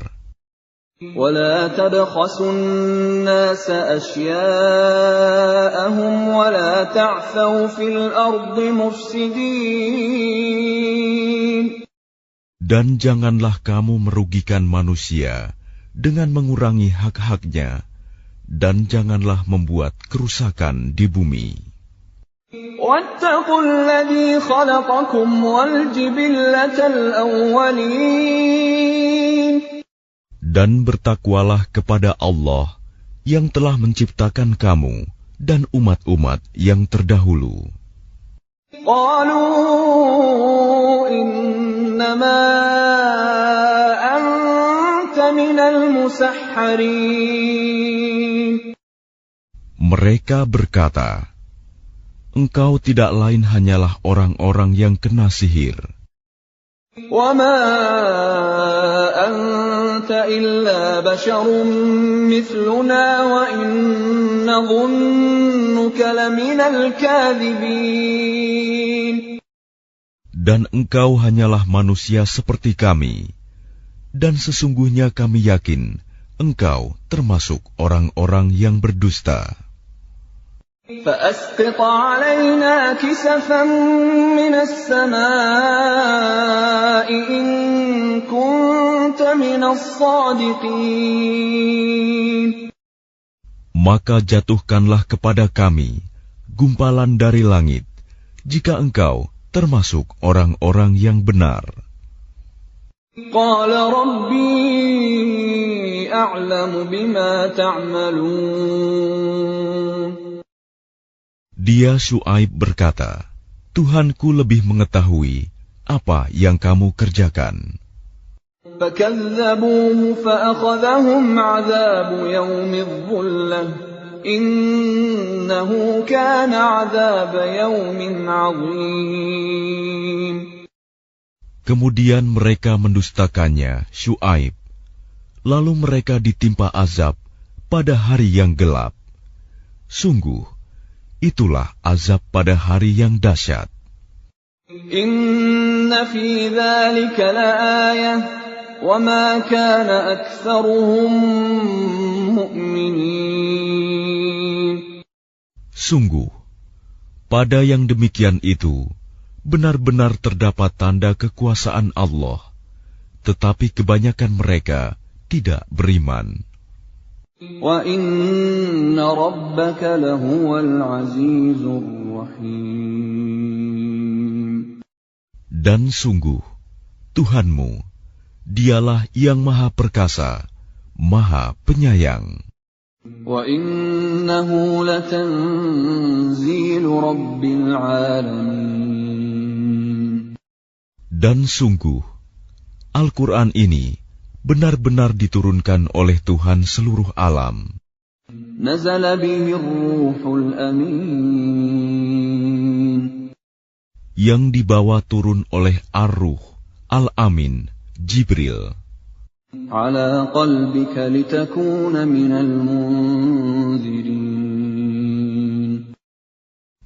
وَلَا تَبْخَسُوا النَّاسَ أَشْيَاءَهُمْ وَلَا تَعْثَوْا فِي الْأَرْضِ مُفْسِدِينَ. Dan janganlah kamu merugikan manusia dengan mengurangi hak-haknya, dan janganlah membuat kerusakan di bumi. وَاتَّقُوا الَّذِي خَلَقَكُمْ وَالْجِبِلَّةَ الْأَوَّلِينَ. Dan bertakwalah kepada Allah yang telah menciptakan kamu dan umat-umat yang terdahulu. قَالُوا إِنَّمَا أَنْتَ مِنَ الْمُسَحَّرِينَ. Mereka berkata, "Engkau tidak lain hanyalah orang-orang yang kena sihir. وَمَا أَنْتَ إِلَّا بَشَرٌ مِثْلُنَا وَإِنْ نَظُنُّكَ لَمِنَ الْكَاذِبِينَ. Dan engkau hanyalah manusia seperti kami, dan sesungguhnya kami yakin engkau termasuk orang-orang yang berdusta. فَأَسْقِطْ عَلَيْنَا كِسَفًا مِنَ السَّمَاءِ إِن كُنتَ مِنَ الصَّادِقِينَ. Maka jatuhkanlah kepada kami gumpalan dari langit, jika engkau termasuk orang-orang yang benar. قَالَ رَبِّي أَعْلَمُ بِمَا تَعْمَلُونَ. Dia Syuaib berkata, Tuhanku lebih mengetahui apa yang kamu kerjakan. فَكَذَّبُوهُ فَأَخَذَهُمْ عَذَابُ يَوْمِ الظُّلَّةِ إِنَّهُ كَانَ عَذَابَ يَوْمٍ عَظِيمٍ. Kemudian mereka mendustakannya, Syuaib. Lalu mereka ditimpa azab pada hari yang gelap. Sungguh, itulah azab pada hari yang dahsyat. Inna fi dzalika laayah wa ma kana aktsaruhum mu'minin. Sungguh, pada yang demikian itu benar-benar terdapat tanda kekuasaan Allah, tetapi kebanyakan mereka tidak beriman. وَإِنَّ رَبَّكَ لَهُوَ الْعَزِيزُ الرَّحِيمُ. Dan sungguh, Tuhanmu, Dialah yang Maha Perkasa, Maha Penyayang. وَإِنَّهُ لَتَنزِيلُ رَبِّ الْعَالَمِينَ. Dan sungguh, Al-Quran ini benar-benar diturunkan oleh Tuhan seluruh alam. نَزَلَ بِهِ الرُّوحُ الْأَمِينُ. Yang dibawa turun oleh Ar-Ruh, Al-Amin, Jibril. عَلَى قَلْبِكَ لِتَكُونَ مِنَ الْمُنذِرِينَ.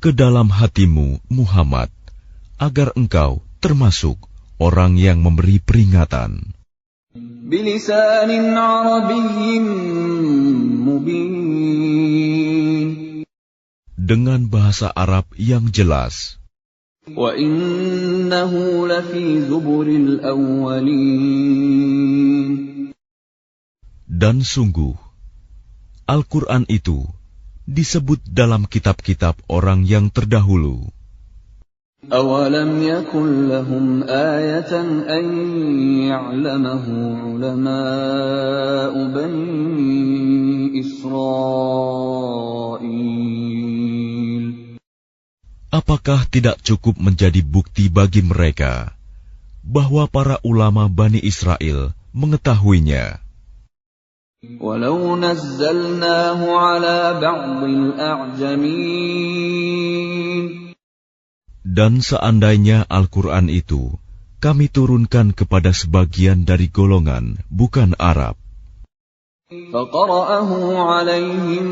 Ke dalam hatimu, Muhammad, agar engkau termasuk orang yang memberi peringatan. بِلِسَانٍ عَرَبِيٍّ مُبِينٍ. Dengan bahasa Arab yang jelas. وَإِنَّهُ لَفِي زُبُرِ الْأَوَّلِينَ. Dan sungguh, Al-Quran itu disebut dalam kitab-kitab orang yang terdahulu. أَوَلَمْ يَكُنْ لَهُمْ آيَةً أَنْ يَعْلَمَهُ عُلَمَاءُ بَنِي إِسْرَائِيلَ. Apakah tidak cukup menjadi bukti bagi mereka bahwa para ulama Bani Israel mengetahuinya? وَلَوْ نَزَّلْنَاهُ عَلَى بَعْضِ الْأَعْجَمِينَ. Dan seandainya Al-Quran itu kami turunkan kepada sebagian dari golongan bukan Arab, فَقَرَأَهُ عَلَيْهِمْ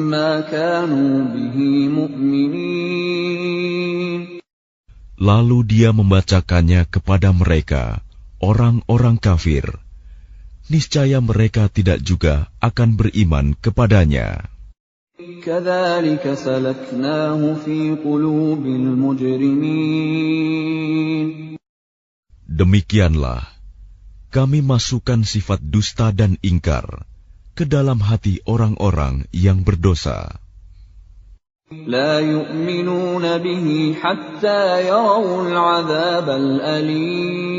مَا كَانُوا بِهِ مُؤْمِنِينَ. lalu dia membacakannya kepada mereka, orang-orang kafir, niscaya mereka tidak juga akan beriman kepadanya. كَذَلِكَ سَلَكْنَاهُ فِي قُلُوبِ الْمُجْرِمِينَ. Demikianlah kami masukkan sifat dusta dan ingkar ke dalam hati orang-orang yang berdosa. لَا يُؤْمِنُونَ بِهِ حَتَّى يَرَوُا الْعَذَابَ الْأَلِيمَ.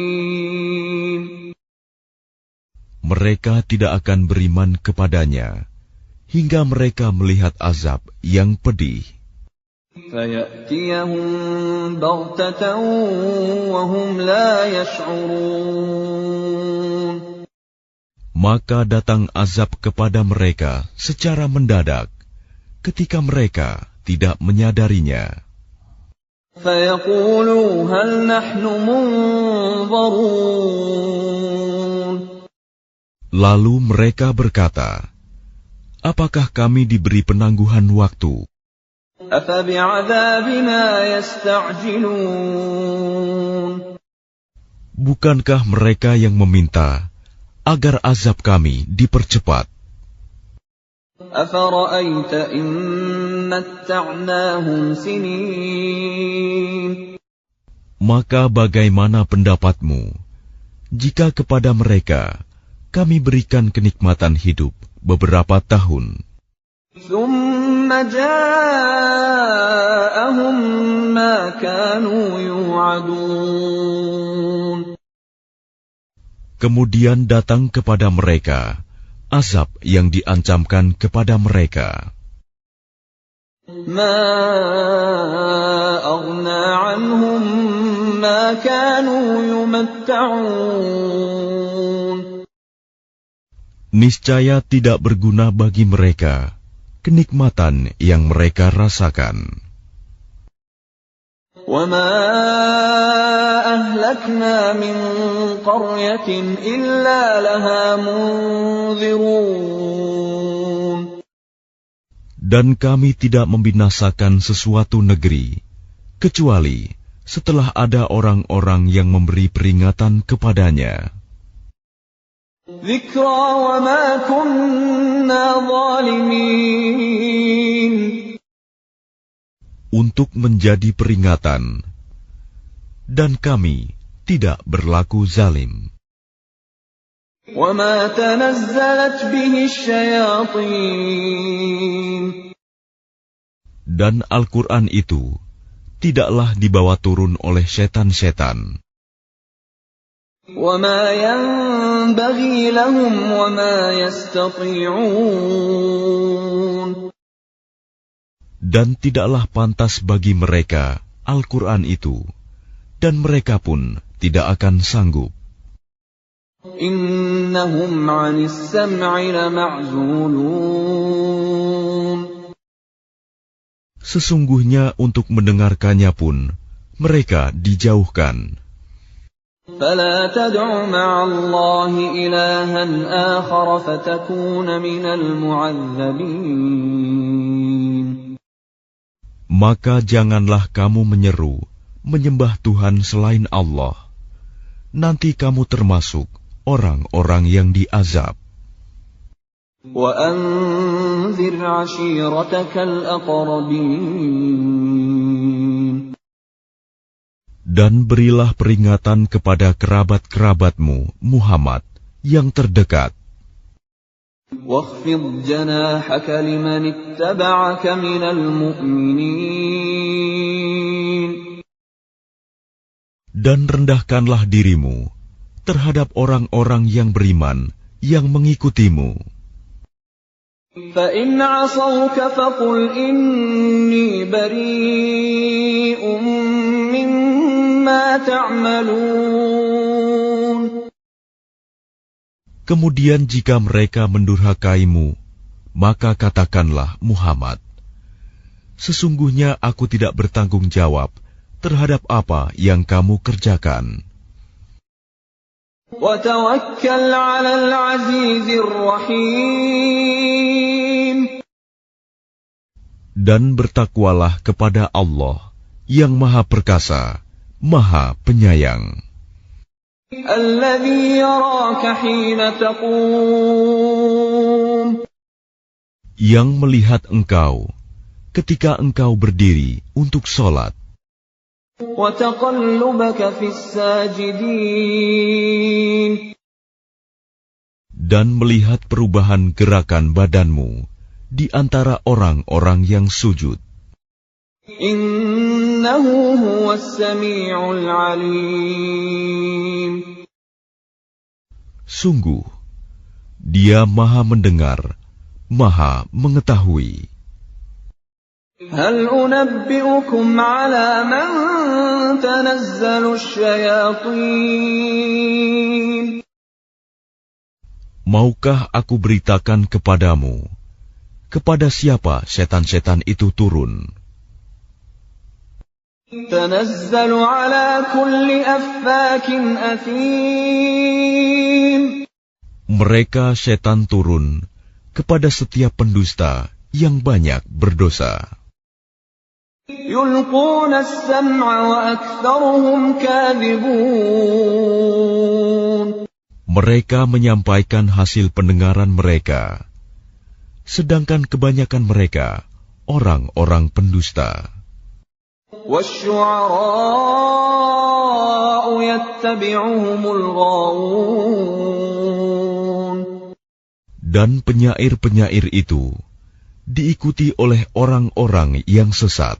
Mereka tidak akan beriman kepadanya hingga mereka melihat azab yang pedih. فَيَأْتِيَهُم بَغْتَةً وَهُمْ لَا يَشْعُرُونَ. Maka datang azab kepada mereka secara mendadak, ketika mereka tidak menyadarinya. فَيَقُولُوا هَلْ نَحْنُ مُنظَرُونَ. Lalu mereka berkata, apakah kami diberi penangguhan waktu? أَفَبِعَذَابِنَا يَسْتَعْجِلُونَ. Bukankah mereka yang meminta agar azab kami dipercepat? أَفَرَأَيْتَ إِن مَّتَّعْنَاهُمْ سِنِينَ. Maka bagaimana pendapatmu jika kepada mereka kami berikan kenikmatan hidup beberapa tahun? ثُمَّ جَاءَهُم مَّا كَانُوا يُوعَدُونَ. Kemudian datang kepada mereka azab yang diancamkan kepada mereka. مَا أَغْنَىٰ عَنْهُم مَّا كَانُوا يُمَتَّعُونَ. Niscaya tidak berguna bagi mereka kenikmatan yang mereka rasakan. وَمَا أَهْلَكْنَا مِنْ قَرْيَةٍ إِلَّا لَهَا مُنذِرُونَ. Dan kami tidak membinasakan sesuatu negeri, kecuali setelah ada orang-orang yang memberi peringatan kepadanya. ذِكْرَى وَمَا كُنَّا ظَالِمِينَ. Untuk menjadi peringatan, dan kami tidak berlaku zalim. وَمَا تَنَزَّلَتْ بِهِ الشَّيَاطِينُ Dan Al-Quran itu tidaklah dibawa turun oleh setan-setan. وَمَا يَنبَغِي لَهُمْ وَمَا يَسْتَطِيعُونَ Dan tidaklah pantas bagi mereka Al-Quran itu, dan mereka pun tidak akan sanggup. إِنَّهُمْ عَنِ السَّمْعِ لَمَعْزُولُونَ Sesungguhnya untuk mendengarkannya pun mereka dijauhkan. فَلَا تَدْعُ مَعَ اللَّهِ إِلَٰهًا آخَرَ فَتَكُونَ مِنَ الْمُعَذَّبِينَ Maka janganlah kamu menyeru, menyembah Tuhan selain Allah. Nanti kamu termasuk orang-orang yang diazab. وَأَنذِرْ عَشِيرَتَكَ الْأَقْرَبِينَ Dan berilah peringatan kepada kerabat-kerabatmu, Muhammad, yang terdekat. وَاخْفِضْ جَنَاحَكَ لِمَنِ اتَّبَعَكَ مِنَ الْمُؤْمِنِينَ Dan rendahkanlah dirimu terhadap orang-orang yang beriman yang mengikutimu. فَإِنْ عَصَوْكَ فَقُلْ إِنِّي بَرِيءٌ مِّمَّا تَعْمَلُونَ Kemudian jika mereka mendurhakaimu, maka katakanlah, Muhammad, sesungguhnya aku tidak bertanggung jawab terhadap apa yang kamu kerjakan. وَتَوَكَّلْ عَلَى الْعَزِيزِ الرَّحِيمِ Dan bertakwalah kepada Allah yang Maha Perkasa, Maha Penyayang. الَّذِي يَرَاكَ حِينَ تَقُومُ Yang melihat engkau ketika engkau berdiri untuk sholat. وَتَقَلُّبَكَ فِي السَّاجِدِينَ Dan melihat perubahan gerakan badanmu di antara orang-orang yang sujud. إِنَّهُ هُوَ السَّمِيعُ الْعَلِيمُ Sungguh, Dia Maha mendengar, Maha mengetahui. هَلْ أُنَبِّئُكُمْ عَلَى مَنْ تَنَزَّلُ الشَّيَاطِينُ Maukah aku beritakan kepadamu, kepada siapa setan-setan itu turun? تَنَزَّلُ عَلَى كُلِّ أَفَّاكٍ أَثِيمٍ Mereka setan turun kepada setiap pendusta yang banyak berdosa. يُلْقُونَ السَّمْعَ وَأَكْثَرُهُمْ كَاذِبُونَ Mereka menyampaikan hasil pendengaran mereka, sedangkan kebanyakan mereka orang-orang pendusta. وَالشُّعَرَاءُ يَتَّبِعُهُمُ الْغَاوُونَ Dan penyair-penyair itu diikuti oleh orang-orang yang sesat.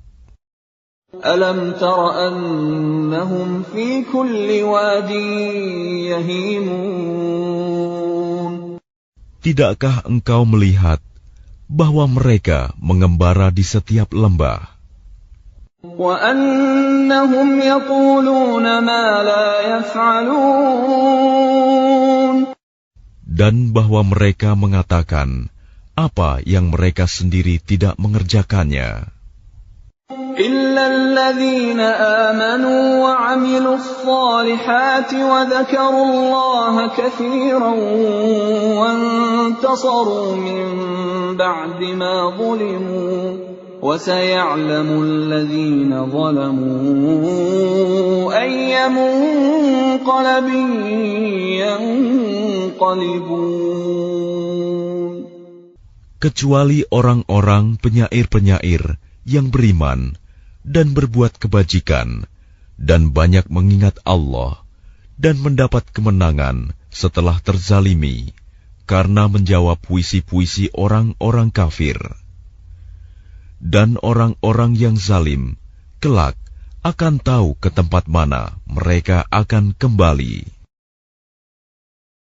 أَلَمْ تَرَ أَنَّهُمْ فِي كُلِّ وَادٍ يَهِيمُونَ Tidakkah engkau melihat bahwa mereka mengembara di setiap lembah? وَأَنَّهُمْ يَقُولُونَ مَا لَا يَفْعَلُونَ Dan bahwa mereka mengatakan apa yang mereka sendiri tidak mengerjakannya. إِلَّا الَّذِينَ آمَنُوا وَعَمِلُوا الصَّالِحَاتِ وَذَكَرُوا اللَّهَ كَثِيرًا وَانتَصَرُوا مِن بَعْدِ مَا ظُلِمُوا وَسَيَعْلَمُ الَّذِينَ ظَلَمُوا أَيَّ مُنقَلَبٍ يَنقَلِبُونَ Kecuali orang-orang penyair-penyair yang beriman dan berbuat kebajikan dan banyak mengingat Allah dan mendapat kemenangan setelah terzalimi karena menjawab puisi-puisi orang-orang kafir. Dan orang-orang yang zalim kelak akan tahu ke tempat mana mereka akan kembali.